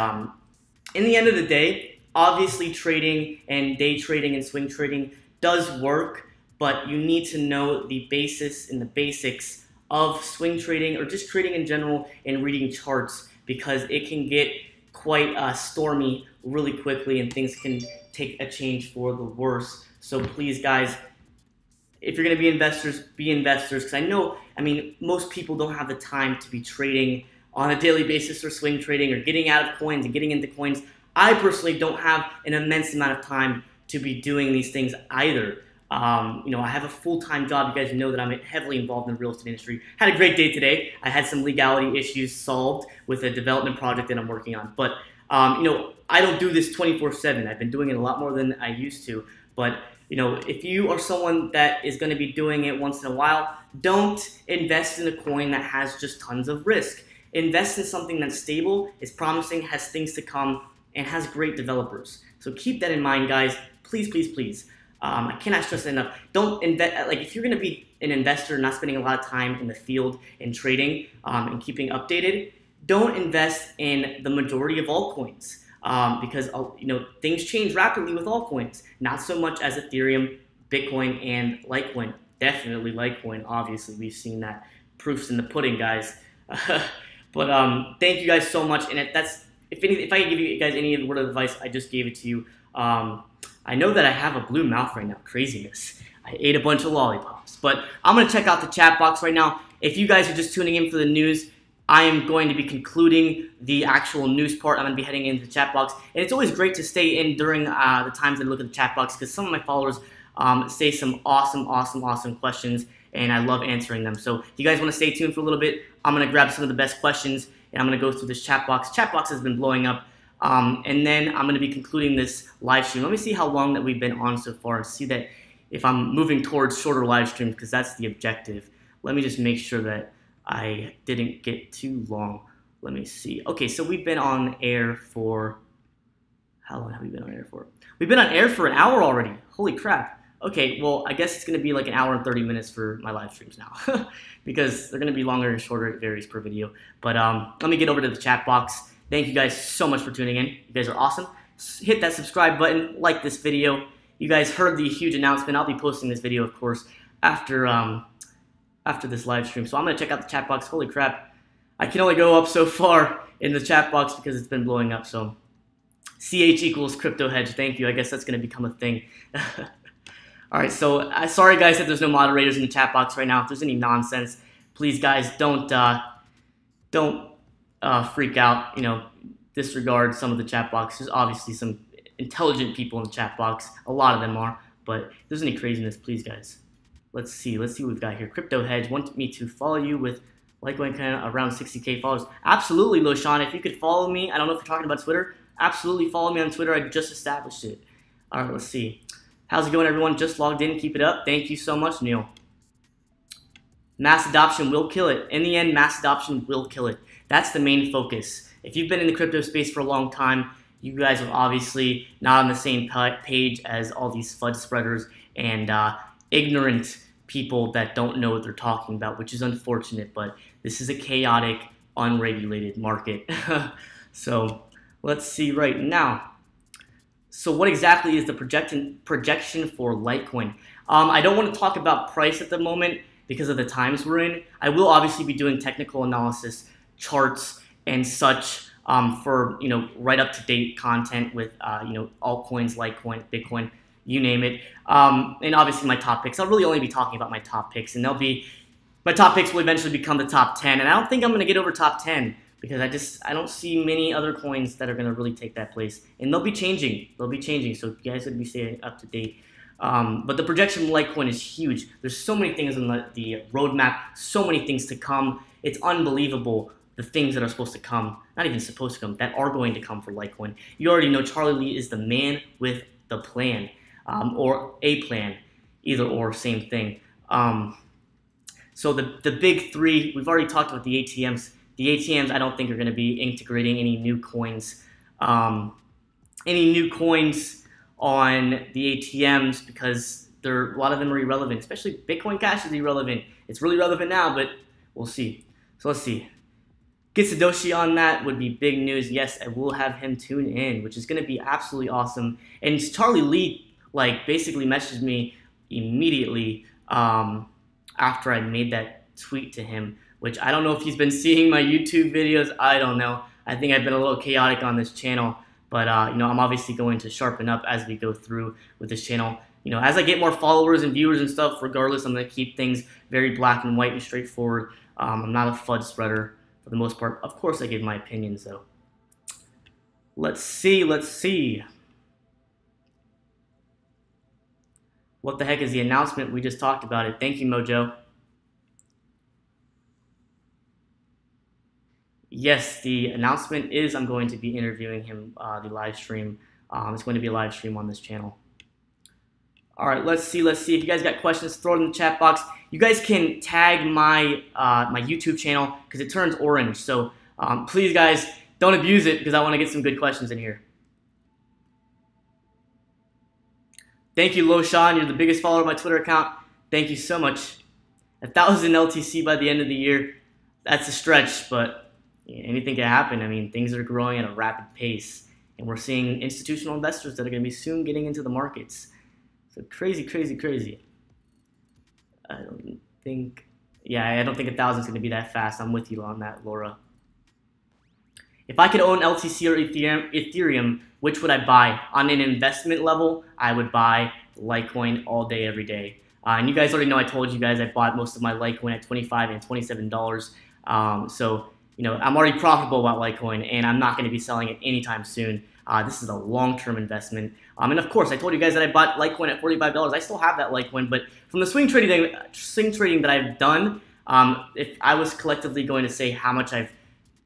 in the end of the day, obviously trading and day trading and swing trading does work, but you need to know the basis and the basics of swing trading or just trading in general and reading charts, because it can get quite stormy really quickly and things can take a change for the worse. So please, guys, if you're going to be investors, because I mean, most people don't have the time to be trading on a daily basis or swing trading or getting out of coins and getting into coins. I personally don't have an immense amount of time to be doing these things either. I have a full-time job. You guys know that I'm heavily involved in the real estate industry. Had a great day today. I had some legality issues solved with a development project that I'm working on. But, I don't do this 24/7. I've been doing it a lot more than I used to. But, if you are someone that is going to be doing it once in a while, don't invest in a coin that has just tons of risk. Invest in something that's stable, is promising, has things to come, and has great developers. So keep that in mind, guys. Please, please, please. I cannot stress that enough. Don't invest. Like, if you're going to be an investor, not spending a lot of time in the field and trading and keeping updated, don't invest in the majority of altcoins because things change rapidly with altcoins. Not so much as Ethereum, Bitcoin, and Litecoin. Definitely Litecoin. Obviously, we've seen that. Proofs in the pudding, guys. But thank you guys so much. And if I can give you guys any word of advice, I just gave it to you. I know that I have a blue mouth right now. Craziness. I ate a bunch of lollipops. But I'm going to check out the chat box right now. If you guys are just tuning in for the news, I am going to be concluding the actual news part. I'm going to be heading into the chat box. And it's always great to stay in during the times that I look at the chat box because some of my followers say some awesome questions, and I love answering them. So if you guys want to stay tuned for a little bit, I'm going to grab some of the best questions, and I'm going to go through this chat box. Chat box has been blowing up And then I'm going to be concluding this live stream. Let me see how long that we've been on so far and see that if I'm moving towards shorter live streams, because that's the objective. Let me just make sure that I didn't get too long. Let me see. Okay, so we've been on air for, how long have we been on air for? We've been on air for an hour already. Holy crap. Okay, well, I guess it's going to be like an hour and 30 minutes for my live streams now because they're going to be longer and shorter. It varies per video. But let me get over to the chat box. Thank you guys so much for tuning in. You guys are awesome. Hit that subscribe button, like this video. You guys heard the huge announcement. I'll be posting this video, of course, after this live stream. So I'm going to check out the chat box. Holy crap. I can only go up so far in the chat box because it's been blowing up. So CH equals Crypto Hedge. Thank you. I guess that's going to become a thing. All right. So sorry, guys, that there's no moderators in the chat box right now. If there's any nonsense, please, guys, don't freak out. You know, disregard some of the chat box. There's obviously some intelligent people in the chat box. A lot of them are. But if there's any craziness, please, guys. Let's see what we've got here. Crypto Hedge want me to follow you with Litecoin kind of around 60K followers. Absolutely, Loshan. If you could follow me, I don't know if you're talking about Twitter. Absolutely follow me on Twitter. I just established it. All right, let's see. How's it going, everyone? Just logged in. Keep it up. Thank you so much, Neil. Mass adoption will kill it. In the end, mass adoption will kill it. That's the main focus. If you've been in the crypto space for a long time, you guys are obviously not on the same page as all these FUD spreaders and ignorant people that don't know what they're talking about, which is unfortunate, but this is a chaotic, unregulated market. So let's see right now. So what exactly is the projection for Litecoin? I don't want to talk about price at the moment because of the times we're in. I will obviously be doing technical analysis, charts, and such for right up to date content with altcoins, Litecoin, Bitcoin, you name it, and obviously my top picks. I'll really only be talking about my top picks, and my top picks will eventually become the top 10. And I don't think I'm going to get over top 10 because I don't see many other coins that are going to really take that place. And they'll be changing. They'll be changing. So you guys would be staying up to date. But the projection of Litecoin is huge. There's so many things in the roadmap, so many things to come. It's unbelievable. The things that are supposed to come, not even supposed to come, that are going to come for Litecoin. You already know Charlie Lee is the man with the plan. Or a plan, either or, same thing. So the big three, we've already talked about the ATMs. The ATMs, I don't think are going to be integrating any new coins, on the ATMs because a lot of them are irrelevant. Especially Bitcoin Cash is irrelevant. It's really relevant now, but we'll see. So let's see. Get Sadoshi on that would be big news. Yes, I will have him tune in, which is going to be absolutely awesome. And Charlie Lee basically messaged me immediately after I made that tweet to him, which I don't know if he's been seeing my YouTube videos. I don't know. I think I've been a little chaotic on this channel, but I'm obviously going to sharpen up as we go through with this channel. As I get more followers and viewers and stuff, regardless, I'm going to keep things very black and white and straightforward. I'm not a FUD spreader for the most part. Of course, I give my opinions though. Let's see. What the heck is the announcement? We just talked about it. Thank you, Mojo. Yes, the announcement is I'm going to be interviewing him, the live stream. It's going to be a live stream on this channel. All right, let's see. If you guys got questions, throw it in the chat box. You guys can tag my my YouTube channel because it turns orange. So please, guys, don't abuse it because I want to get some good questions in here. Thank you, Loshan. You're the biggest follower of my Twitter account. Thank you so much. 1,000 LTC by the end of the year. That's a stretch, but anything can happen. I mean, things are growing at a rapid pace, and we're seeing institutional investors that are going to be soon getting into the markets. So crazy. I don't think 1,000 is going to be that fast. I'm with you on that, Laura. If I could own LTC or Ethereum, which would I buy? On an investment level, I would buy Litecoin all day, every day. And you guys already know I told you guys I bought most of my Litecoin at $25 and $27. So, I'm already profitable about Litecoin, and I'm not going to be selling it anytime soon. This is a long-term investment. And of course, I told you guys that I bought Litecoin at $45. I still have that Litecoin, but from the swing trading that I've done, if I was collectively going to say how much I've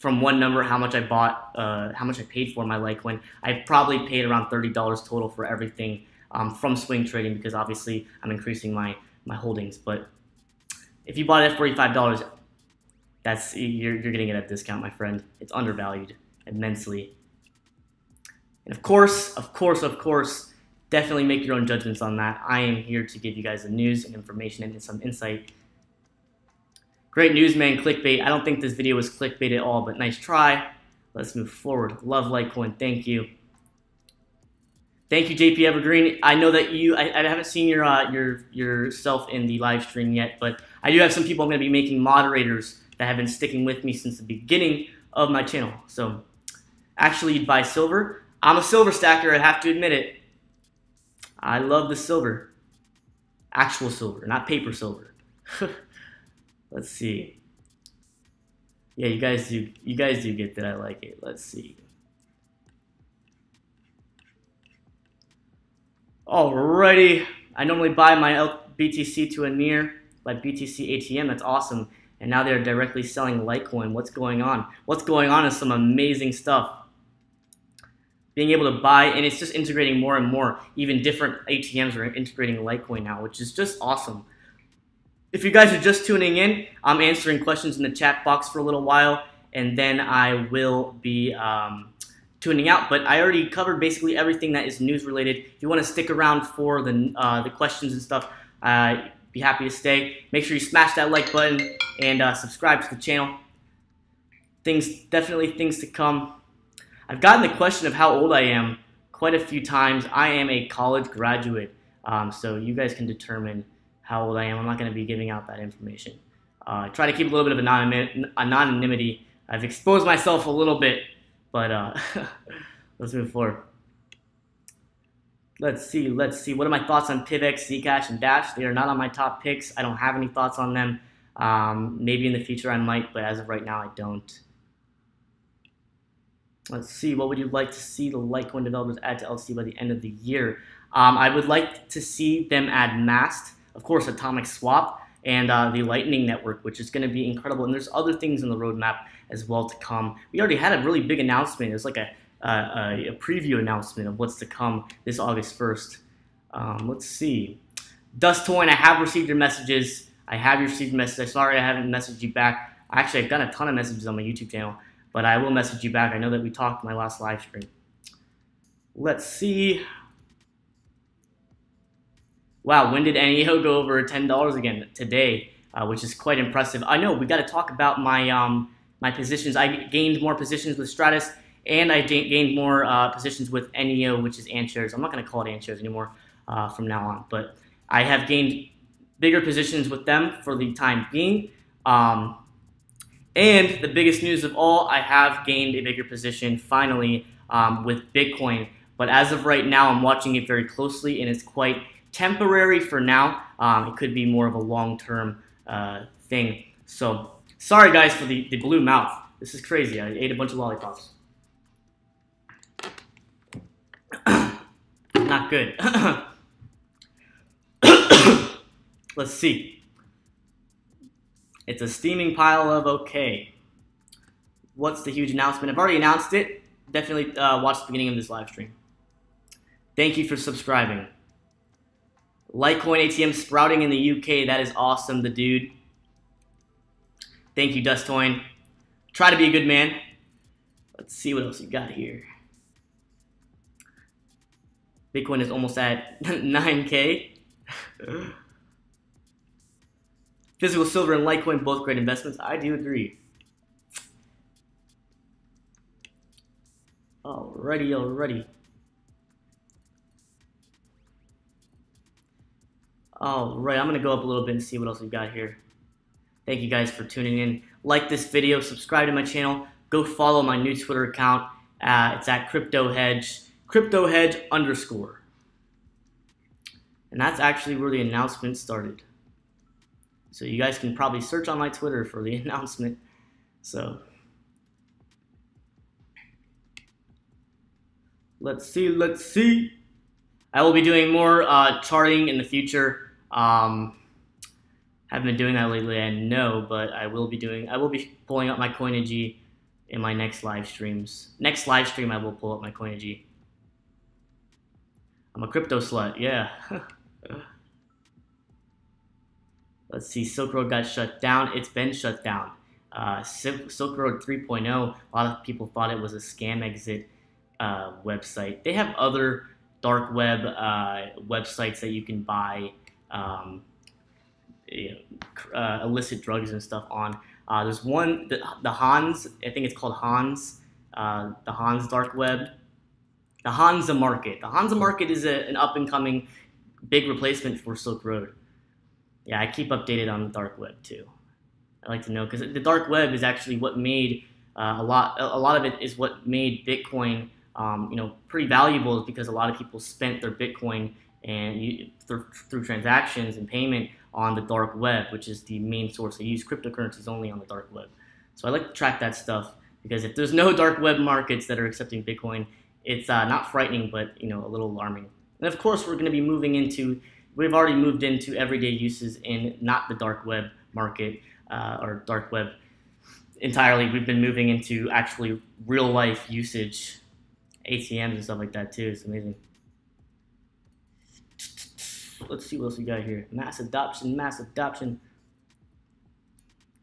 from one number how much I bought, how much I paid for my Litecoin. I probably paid around $30 total for everything from swing trading, because obviously I'm increasing my holdings. But if you bought it at $45, you're getting it at a discount, my friend. It's undervalued immensely. And of course, definitely make your own judgments on that. I am here to give you guys the news and information and some insight. Great news, man. Clickbait. I don't think this video was clickbait at all, but nice try. Let's move forward. Love Litecoin. Thank you. Thank you, JP Evergreen. I know that I haven't seen yourself in the live stream yet, but I do have some people I'm going to be making moderators that have been sticking with me since the beginning of my channel. So, actually, you'd buy silver. I'm a silver stacker, I have to admit it. I love the silver. Actual silver, not paper silver. Let's see. Yeah, you guys do get that I like it. Let's see. Alrighty. I normally buy my BTC to a near by BTC ATM. That's awesome. And now they're directly selling Litecoin. What's going on? What's going on is some amazing stuff. Being able to buy, and it's just integrating more and more. Even different ATMs are integrating Litecoin now, which is just awesome. If you guys are just tuning in, I'm answering questions in the chat box for a little while, and then I will be tuning out. But I already covered basically everything that is news related. If you want to stick around for the questions and stuff, be happy to stay. Make sure you smash that like button and subscribe to the channel. Definitely things to come. I've gotten the question of how old I am quite a few times. I am a college graduate, so you guys can determine how old I am. I'm not going to be giving out that information. Try to keep a little bit of anonymity. I've exposed myself a little bit, but let's move forward. Let's see. What are my thoughts on PivX, Zcash, and Dash? They are not on my top picks. I don't have any thoughts on them. Maybe in the future I might, but as of right now I don't. Let's see, what would you like to see the Litecoin developers add to LC by the end of the year? I would like to see them add Mast, of course, Atomic Swap, and the Lightning Network, which is going to be incredible. And there's other things in the roadmap as well to come. We already had a really big announcement. It was like a preview announcement of what's to come this August 1st. Let's see. Dustcoin, I have received your messages. Sorry I haven't messaged you back. Actually, I've gotten a ton of messages on my YouTube channel, but I will message you back. I know that we talked in my last live stream. Let's see. Wow, when did NEO go over $10 again? Today, which is quite impressive. I know, we got to talk about my my positions. I gained more positions with Stratus, and I gained more positions with NEO, which is Ant shares. I'm not going to call it Ant shares anymore from now on, but I have gained bigger positions with them for the time being. And the biggest news of all, I have gained a bigger position finally with Bitcoin. But as of right now, I'm watching it very closely, and it's quite temporary for now. It could be more of a long-term thing. So sorry guys for the blue mouth. This is crazy. I ate a bunch of lollipops. Not good. Let's see. It's a steaming pile of okay. What's the huge announcement? I've already announced it. Definitely watch the beginning of this live stream. Thank you for subscribing. Litecoin ATM sprouting in the UK. That is awesome, the dude. Thank you, Dustcoin. Try to be a good man. Let's see what else you got here. Bitcoin is almost at 9K. Physical silver and Litecoin, both great investments. I do agree. Alrighty. Alright, I'm going to go up a little bit and see what else we got here. Thank you guys for tuning in. Like this video, subscribe to my channel. Go follow my new Twitter account. It's at Crypto Hedge. Crypto Hedge _. And that's actually where the announcement started. So you guys can probably search on my Twitter for the announcement. So let's see. I will be doing more charting in the future. Haven't been doing that lately, I know, but I will be pulling up my Coinigy in my next live streams. Next live stream, I will pull up my Coinage. I'm a crypto slut, yeah. Let's see, Silk Road got shut down. It's been shut down. Silk Road 3.0, a lot of people thought it was a scam exit website. They have other dark web websites that you can buy illicit drugs and stuff on. There's one, the Hans, I think it's called Hans, the Hans dark web. The Hansa Market. The Hansa Market is an up-and-coming big replacement for Silk Road. Yeah, I keep updated on the dark web too. I like to know because the dark web is actually what made a lot of it is what made Bitcoin pretty valuable, is because a lot of people spent their Bitcoin and through transactions and payment on the dark web, which is the main source. They use cryptocurrencies only on the dark web. So I like to track that stuff, because if there's no dark web markets that are accepting Bitcoin, it's not frightening, but a little alarming. And of course, we're going to be moving into, we've already moved into everyday uses in not the dark web market or dark web entirely. We've been moving into actually real life usage, ATMs and stuff like that too. It's amazing. Let's see what else we got here. Mass adoption, mass adoption.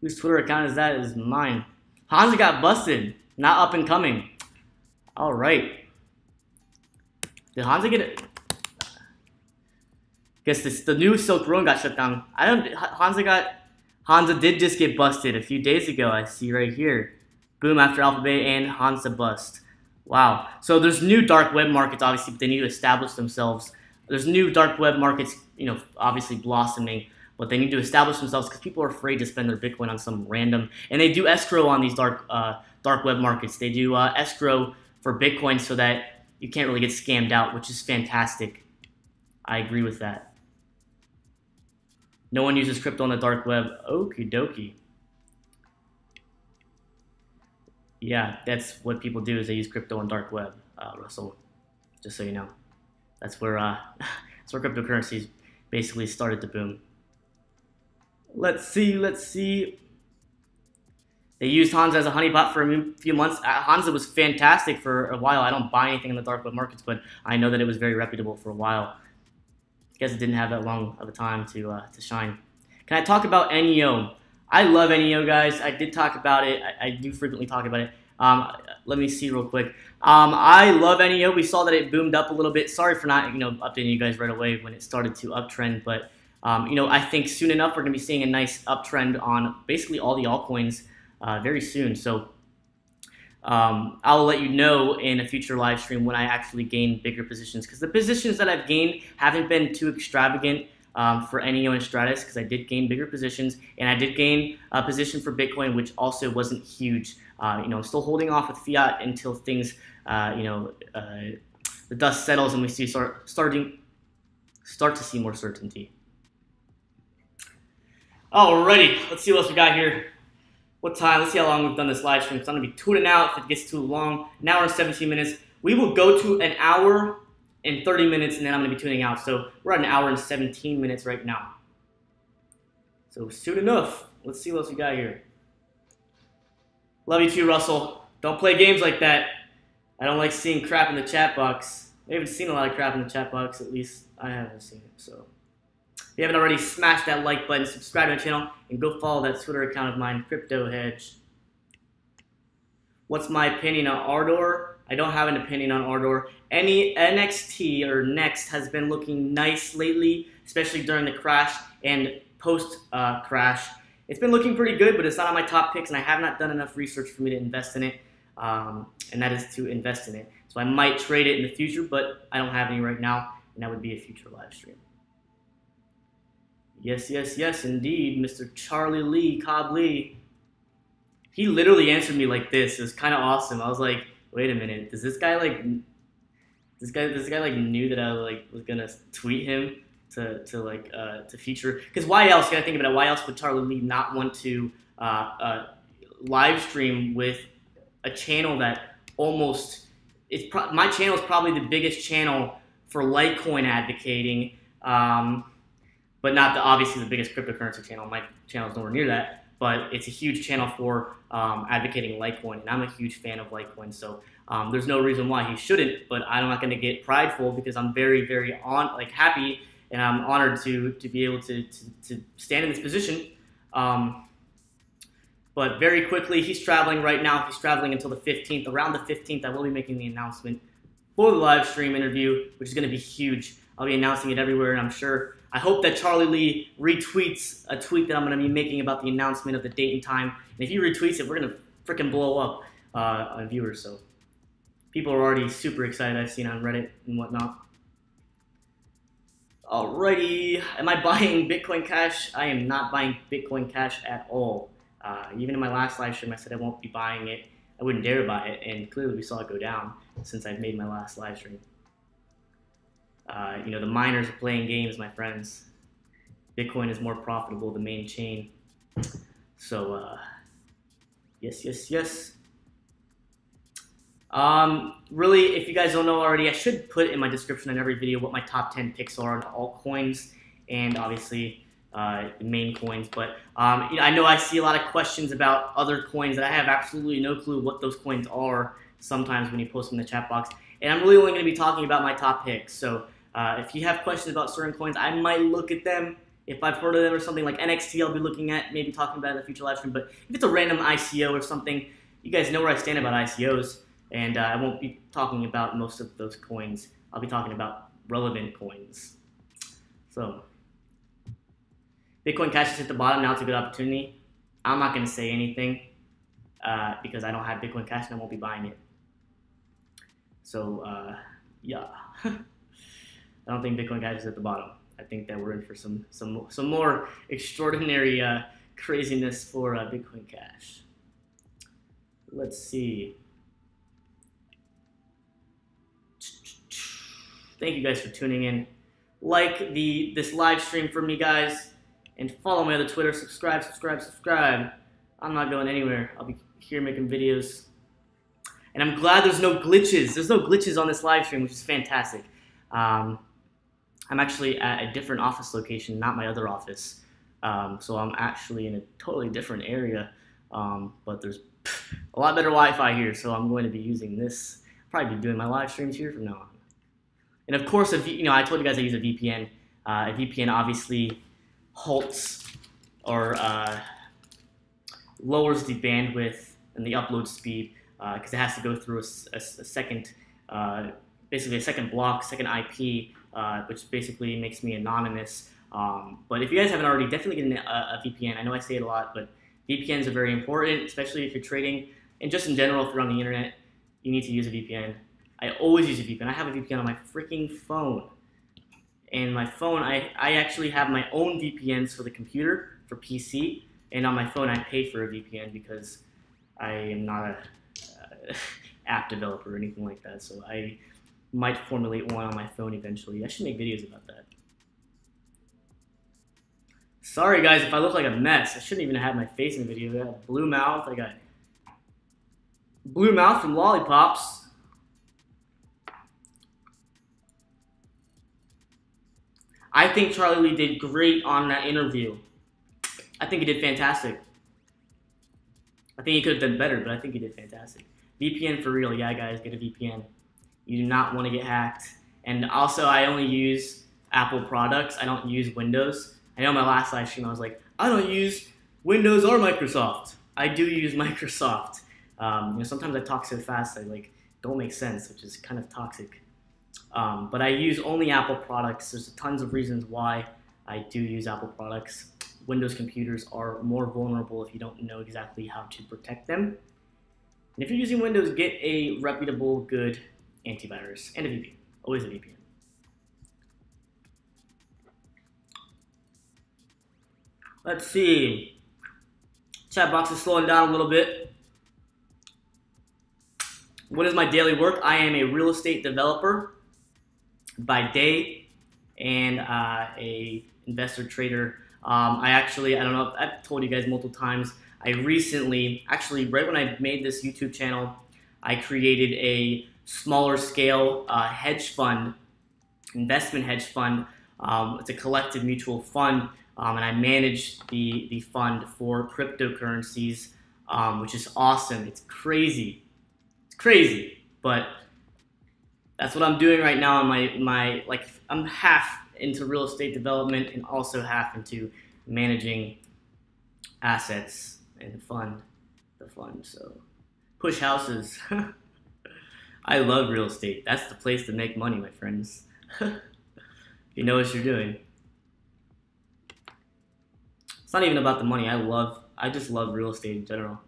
Whose Twitter account is that? Is mine. Hansa got busted. Not up and coming. All right. Did Hansa get it? Guess the new Silk Road got shut down. Hansa did just get busted a few days ago. I see right here. Boom, after Alphabet and Hansa bust. Wow. So there's new dark web markets, obviously, but they need to establish themselves. There's new dark web markets, obviously blossoming, but they need to establish themselves because people are afraid to spend their Bitcoin on some random. And they do escrow on these dark web markets. They do escrow for Bitcoin so that you can't really get scammed out, which is fantastic. I agree with that. No one uses crypto on the dark web. Okie dokie. Yeah, that's what people do, is they use crypto on dark web, Russell. Just so you know. That's where cryptocurrencies basically started to boom. Let's see. They used Hansa as a honeypot for a few months. Hansa was fantastic for a while. I don't buy anything in the dark web markets, but I know that it was very reputable for a while. I guess it didn't have that long of a time to shine. Can I talk about NEO? I love NEO, guys. I did talk about it. I do frequently talk about it. Let me see real quick. I love NEO. We saw that it boomed up a little bit. Sorry for not, updating you guys right away when it started to uptrend, but I think soon enough we're going to be seeing a nice uptrend on basically all the altcoins very soon. So I'll let you know in a future live stream when I actually gain bigger positions, because the positions that I've gained haven't been too extravagant for NEO and Stratus, because I did gain bigger positions, and I did gain a position for Bitcoin, which also wasn't huge. I'm still holding off with fiat until things, the dust settles and we start to see more certainty. Alrighty, let's see what else we got here. What time? Let's see how long we've done this live stream, because I'm going to be tuning out if it gets too long. An hour and 17 minutes. We will go to an hour and 30 minutes, and then I'm going to be tuning out. So we're at an hour and 17 minutes right now. So soon enough. Let's see what else we got here. Love you too, Russell. Don't play games like that. I don't like seeing crap in the chat box. I haven't seen a lot of crap in the chat box. At least I haven't seen it. So if you haven't already, smash that like button, subscribe to my channel, and go follow that Twitter account of mine, Crypto Hedge. What's my opinion on Ardor? I don't have an opinion on Ardor. Any NXT or Next has been looking nice lately, especially during the crash and post-crash. It's been looking pretty good, but it's not on my top picks, and I have not done enough research for me to invest in it, and that is to invest in it. So I might trade it in the future, but I don't have any right now, and that would be a future live stream. Yes, yes, yes, indeed, Mr. Charlie Lee, Cobb Lee. He literally answered me like this. It was kind of awesome. I was like, wait a minute, does this guy like, this guy knew that I was gonna tweet him to feature? Because why else? Gotta think about it. Why else would Charlie Lee not want to live stream with a channel that almost my channel is probably the biggest channel for Litecoin advocating, but not obviously the biggest cryptocurrency channel. My channel is nowhere near that. but it's a huge channel for advocating Litecoin, and I'm a huge fan of Litecoin, so there's no reason why he shouldn't. But I'm not going to get prideful because I'm very, very happy, and I'm honored to be able to stand in this position. But very quickly, he's traveling right now. He's traveling until the 15th. Around the 15th, I will be making the announcement for the live stream interview, which is going to be huge. I'll be announcing it everywhere, and I hope that Charlie Lee retweets a tweet that I'm going to be making about the announcement of the date and time. And if he retweets it, we're going to freaking blow up on viewers. So people are already super excited. I've seen on Reddit and whatnot. Alrighty, am I buying Bitcoin Cash? I am not buying Bitcoin Cash at all. Even in my last live stream, I said I won't be buying it. I wouldn't dare buy it, and clearly we saw it go down since I've made my last live stream. You know, the miners are playing games, my friends. Bitcoin is more profitable, the main chain. So, yes. Really, if you guys don't know already, I should put in my description in every video what my top 10 picks are on altcoins and obviously the main coins. But you know, I know I see a lot of questions about other coins that I have absolutely no clue what those coins are sometimes when you post them in the chat box. And I'm really only going to be talking about my top picks. So if you have questions about certain coins, I might look at them. If I've heard of them or something like NXT, I'll be looking at, maybe talking about it in the future live stream. But if it's a random ICO or something, you guys know where I stand about ICOs. And I won't be talking about most of those coins. I'll be talking about relevant coins. So, Bitcoin Cash is at the bottom. Now it's a good opportunity. I'm not going to say anything because I don't have Bitcoin Cash and I won't be buying it. So, yeah. I don't think Bitcoin Cash is at the bottom. I think that we're in for some more extraordinary craziness for Bitcoin Cash. Let's see. Thank you guys for tuning in. Like this live stream for me, guys, and follow my other Twitter. Subscribe. I'm not going anywhere. I'll be here making videos. And I'm glad there's no glitches. There's no glitches on this live stream, which is fantastic. I'm actually at a different office location, not my other office. So I'm actually in a totally different area. But there's a lot better Wi-Fi here, so I'm going to be using this. I'll probably be doing my live streams here from now on. And of course, if you know, I told you guys I use a VPN. A VPN obviously halts or lowers the bandwidth and the upload speed because it has to go through a second, basically a second block, second IP, which basically makes me anonymous. But if you guys haven't already, definitely get a VPN. I know I say it a lot, but VPNs are very important, especially if you're trading. And just in general, if you're on the internet, you need to use a VPN. I always use a VPN. I have a VPN on my freaking phone. And my phone, I actually have my own VPNs for the computer, for PC. And on my phone, I pay for a VPN because I am not a app developer or anything like that. So I might formulate one on my phone eventually. I should make videos about that. Sorry guys if I look like a mess. I shouldn't even have my face in the video. I got blue mouth. I got blue mouth from lollipops. I think Charlie Lee did great on that interview. I think he did fantastic. I think he could have done better, but I think he did fantastic. VPN for real. Yeah, guys, get a VPN. You do not want to get hacked. And also, I only use Apple products. I don't use Windows. I know in my last live stream I was like, I don't use Windows or Microsoft. I do use Microsoft. You know, sometimes I talk so fast I don't make sense, which is kind of toxic. But I use only Apple products. There's tons of reasons why I do use Apple products. Windows computers are more vulnerable if you don't know exactly how to protect them. And if you're using Windows, get a reputable, good antivirus and a VPN. Always a VPN. Let's see. Chat box is slowing down a little bit. What is my daily work? I am a real estate developer by day and a investor trader. I don't know, I've told you guys multiple times, I recently, actually right when I made this YouTube channel, I created a smaller scale hedge fund, investment hedge fund It's a collective mutual fund, and I manage the fund for cryptocurrencies, which is awesome. It's crazy. It's crazy, but that's what I'm doing right now. Like I'm half into real estate development and also half into managing assets and the fund. So push houses. I love real estate. That's the place to make money, my friends. You know what you're doing. It's not even about the money. I just love real estate in general.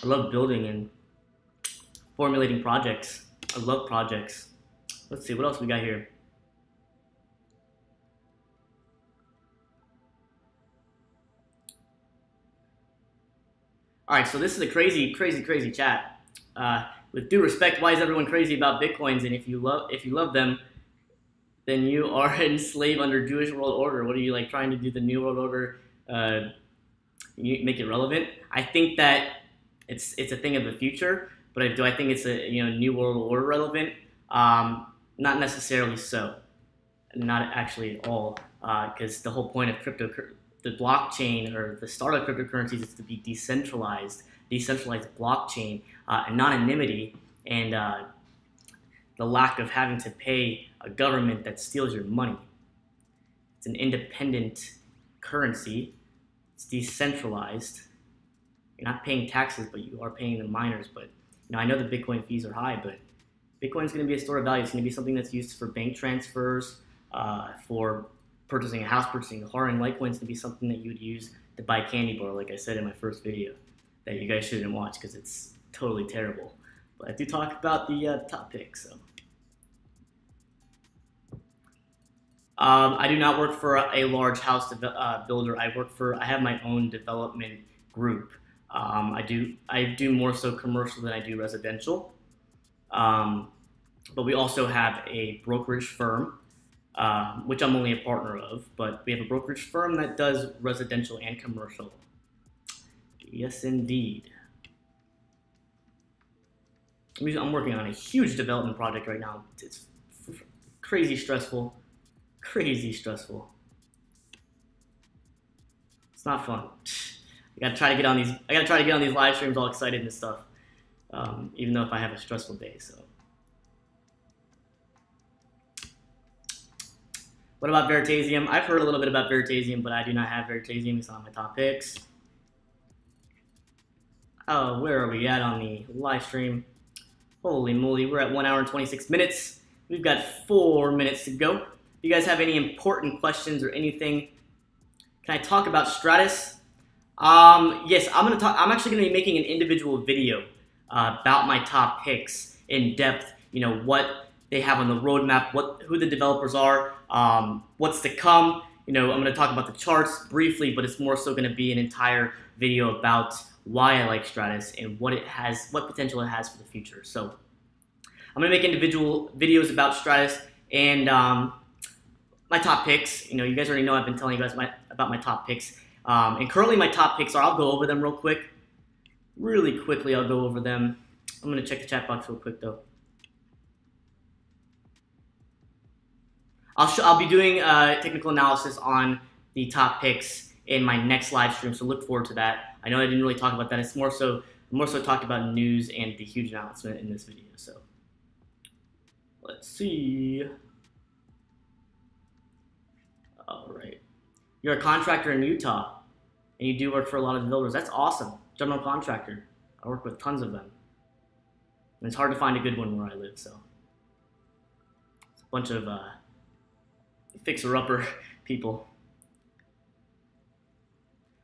I love building and formulating projects. I love projects. Let's see, what else we got here? All right, so this is a crazy chat. With due respect, why is everyone crazy about Bitcoins? And if you love them, then you are enslaved under Jewish world order. What are you, like, trying to do the new world order? You make it relevant? I think that it's a thing of the future, but do I think it's a new world order relevant? Not necessarily so. Not actually at all, because the whole point of the blockchain, or the start of cryptocurrencies, is to be decentralized blockchain, anonymity, and the lack of having to pay a government that steals your money. It's an independent currency. It's decentralized. You're not paying taxes, but you are paying the miners. But I know the Bitcoin fees are high, but Bitcoin is going to be a store of value. It's going to be something that's used for bank transfers, for purchasing a house, purchasing a car, and Litecoin is going to be something that you would use to buy candy bar, like I said in my first video, that you guys shouldn't watch because it's totally terrible. But I do talk about the top picks. So. I do not work for a large house builder. I have my own development group. I do more so commercial than I do residential. But we also have a brokerage firm, which I'm only a partner of, but we have a brokerage firm that does residential and commercial. Yes, indeed. I'm working on a huge development project right now. It's crazy stressful. Crazy stressful. It's not fun. I gotta try to get on these live streams all excited and stuff, even though if I have a stressful day. So, what about Veritasium? I've heard a little bit about Veritasium, but I do not have Veritasium. It's on my top picks. Oh, where are we at on the live stream? Holy moly, we're at 1 hour and 26 minutes. We've got 4 minutes to go. If you guys have any important questions or anything, can I talk about Stratis? Yes, I'm actually gonna be making an individual video about my top picks in depth. What they have on the roadmap, who the developers are, what's to come. I'm gonna talk about the charts briefly, but it's more so gonna be an entire video about why I like Stratis and what potential it has for the future. So I'm gonna make individual videos about Stratis and my top picks. You guys already know I've been telling you guys about my top picks. And currently my top picks are, I'll go over them real quick. Really quickly, I'll go over them. I'm gonna check the chat box real quick though. I'll be doing technical analysis on the top picks in my next live stream, so look forward to that. I know I didn't really talk about that. It's more so talked about news and the huge announcement in this video. So let's see. All right, you're a contractor in Utah, and you do work for a lot of developers. That's awesome. General contractor. I work with tons of them, and it's hard to find a good one where I live. So it's a bunch of fixer-upper people.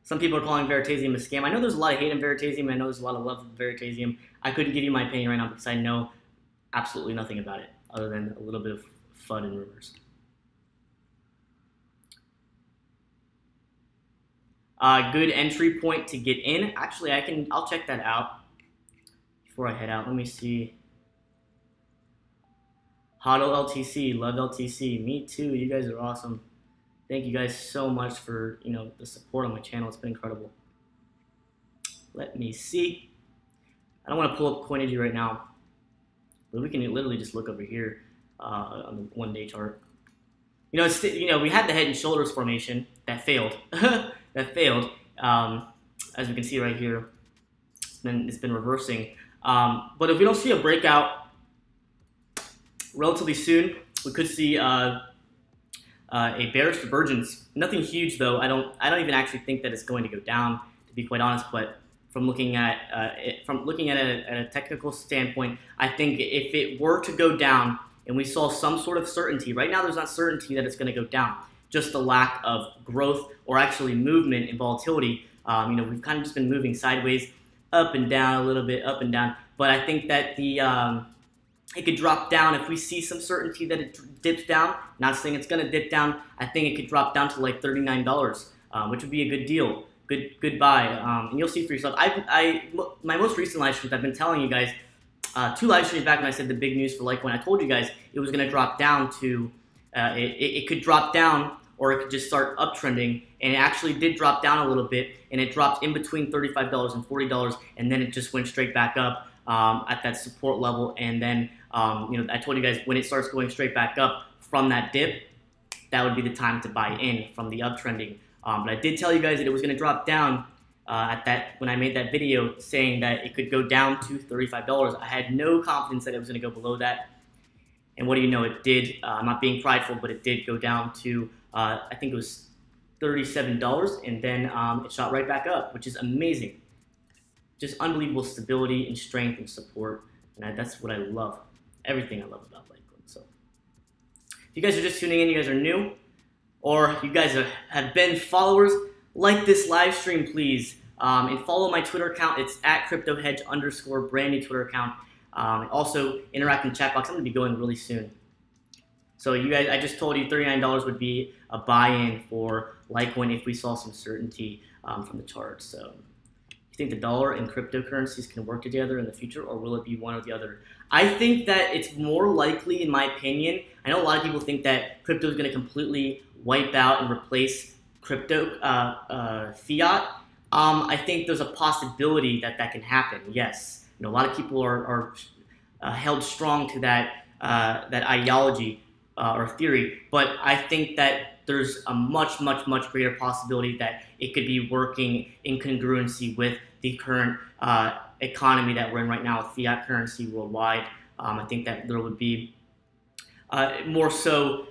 Some people are calling Veritasium a scam. I know there's a lot of hate in Veritasium. I know there's a lot of love for Veritasium. I couldn't give you my opinion right now because I know absolutely nothing about it other than a little bit of FUD and rumors. Good entry point to get in. Actually, I'll check that out before I head out. Let me see. Hodl LTC, love LTC. Me too. You guys are awesome. Thank you guys so much for the support on my channel. It's been incredible. Let me see. I don't want to pull up Coinbase right now, but we can literally just look over here on the 1-day chart. we had the head and shoulders formation that failed. That failed. As we can see right here, it's been reversing. But if we don't see a breakout relatively soon, we could see a bearish divergence. Nothing huge though. I don't even actually think that it's going to go down, to be quite honest. But from looking at it at a technical standpoint, I think if it were to go down and we saw some sort of certainty, right now there's not certainty that it's going to go down, just a lack of growth or actually movement and volatility. We've kind of just been moving sideways, up and down a little bit, up and down. But I think that it could drop down if we see some certainty that it dips down. Not saying it's going to dip down. I think it could drop down to like $39, which would be a good deal, good buy. And you'll see for yourself. My most recent live streams, I've been telling you guys, 2 live streams back when I said the big news for Litecoin, I told you guys it was going to drop down to, it could drop down or it could just start uptrending, and it actually did drop down a little bit, and it dropped in between $35 and $40, and then it just went straight back up at that support level, and then I told you guys when it starts going straight back up from that dip, that would be the time to buy in from the uptrending. But I did tell you guys that it was going to drop down when I made that video saying that it could go down to $35. I had no confidence that it was going to go below that. And what do you know, it did. I'm not being prideful, but it did go down to, I think it was $37, and then it shot right back up, which is amazing. Just unbelievable stability and strength and support. And that's what I love. Everything I love about Litecoin. So if you guys are just tuning in, you guys are new, or you guys have been followers, like this live stream, please. And follow my Twitter account. It's at Crypto Hedge _, brand new Twitter account. Also, interact in the chat box. I'm going to be going really soon. So you guys, I just told you $39 would be a buy-in for Litecoin if we saw some certainty from the chart. So you think the dollar and cryptocurrencies can work together in the future, or will it be one or the other? I think that it's more likely, in my opinion. I know a lot of people think that crypto is going to completely wipe out and replace crypto fiat. I think there's a possibility that that can happen. Yes, a lot of people are held strong to that ideology or theory, but I think that there's a much greater possibility that it could be working in congruency with the current economy that we're in right now with fiat currency worldwide. I think that there would be more so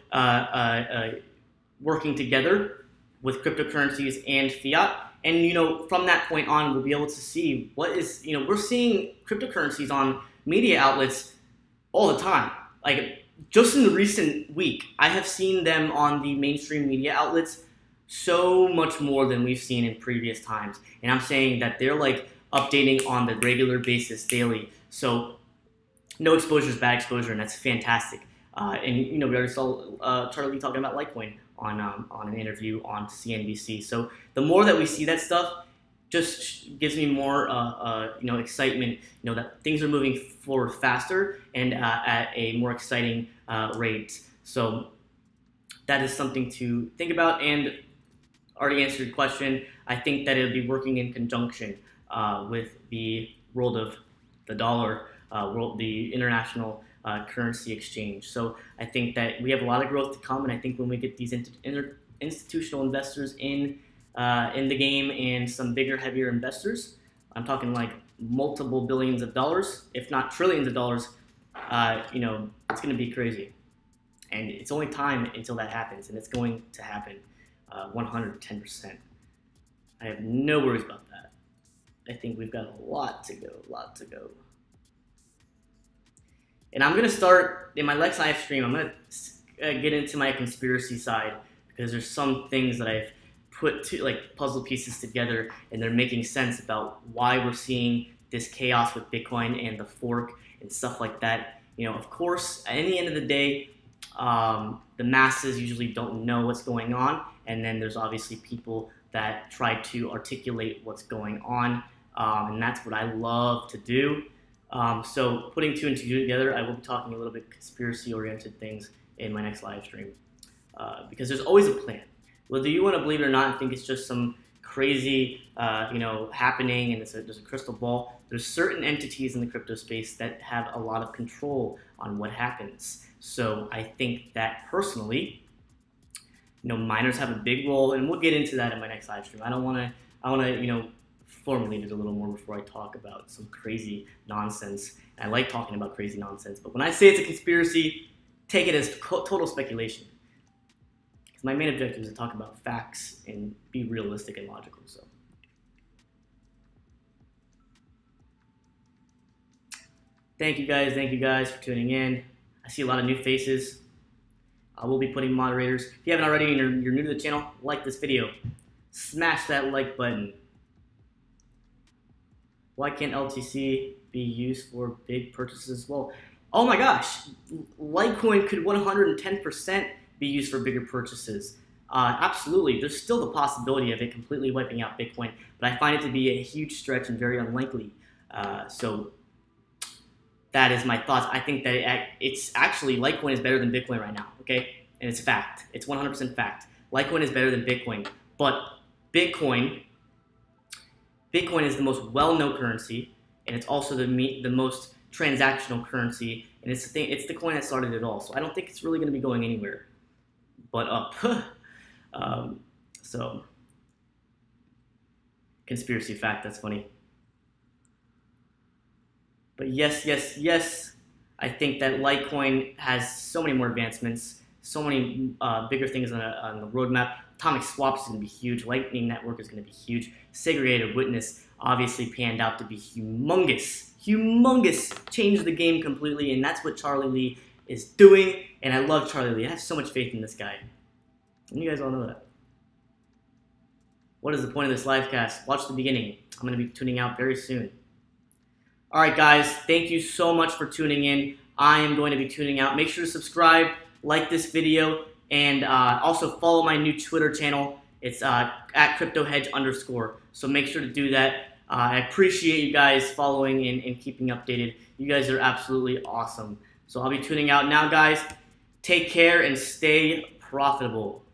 working together with cryptocurrencies and fiat. And from that point on, we'll be able to see what is, we're seeing cryptocurrencies on media outlets all the time. Like just in the recent week, I have seen them on the mainstream media outlets so much more than we've seen in previous times. And I'm saying that they're like updating on the regular basis daily. So no exposure is bad exposure, and that's fantastic. And we already saw Charlie talking about Litecoin on an interview on CNBC. So the more that we see that stuff, just gives me more excitement. That things are moving forward faster and at a more exciting rate. So that is something to think about. And already answered your question. I think that it'll be working in conjunction with the world of the dollar, the international currency exchange. So I think that we have a lot of growth to come, and I think when we get these institutional investors in the game and some bigger, heavier investors, I'm talking like multiple billions of dollars, if not trillions of dollars, it's going to be crazy. And it's only time until that happens, and it's going to happen 110%. I have no worries about that. I think we've got a lot to go. And I'm going to start, in my next live stream, I'm going to get into my conspiracy side, because there's some things that I've put like puzzle pieces together, and they're making sense about why we're seeing this chaos with Bitcoin and the fork and stuff like that. Of course, at the end of the day, the masses usually don't know what's going on, and then there's obviously people that try to articulate what's going on, and that's what I love to do. So putting two and two together, I will be talking a little bit conspiracy-oriented things in my next live stream, because there's always a plan. Whether you want to believe it or not and think it's just some crazy, happening and there's a crystal ball, there's certain entities in the crypto space that have a lot of control on what happens. So I think that personally, miners have a big role, and we'll get into that in my next live stream. I want to formulate it a little more before I talk about some crazy nonsense. And I like talking about crazy nonsense, but when I say it's a conspiracy, take it as total speculation. Because my main objective is to talk about facts and be realistic and logical. So, thank you guys for tuning in. I see a lot of new faces. I will be putting moderators. If you haven't already and you're new to the channel, like this video. Smash that like button. Why can't LTC be used for big purchases? Well, oh my gosh, Litecoin could 110% be used for bigger purchases. Absolutely, there's still the possibility of it completely wiping out Bitcoin, but I find it to be a huge stretch and very unlikely. So that is my thoughts. I think that it's actually, Litecoin is better than Bitcoin right now, okay? And it's fact. It's 100% fact. Litecoin is better than Bitcoin, but Bitcoin is the most well-known currency, and it's also the most transactional currency, and it's the coin that started it all. So I don't think it's really going to be going anywhere but up. So conspiracy fact, that's funny. But yes, I think that Litecoin has so many more advancements, so many bigger things on the roadmap. Atomic swaps is going to be huge. Lightning Network is going to be huge. Segregated witness obviously panned out to be humongous. Changed the game completely, and that's what Charlie Lee is doing. And I love Charlie Lee. I have so much faith in this guy. And you guys all know that. What is the point of this live cast? Watch the beginning. I'm going to be tuning out very soon. All right, guys. Thank you so much for tuning in. I am going to be tuning out. Make sure to subscribe, like this video, and also follow my new Twitter channel. It's at Crypto Hedge _. So make sure to do that. I appreciate you guys following and keeping updated. You guys are absolutely awesome. So I'll be tuning out now, guys. Take care and stay profitable.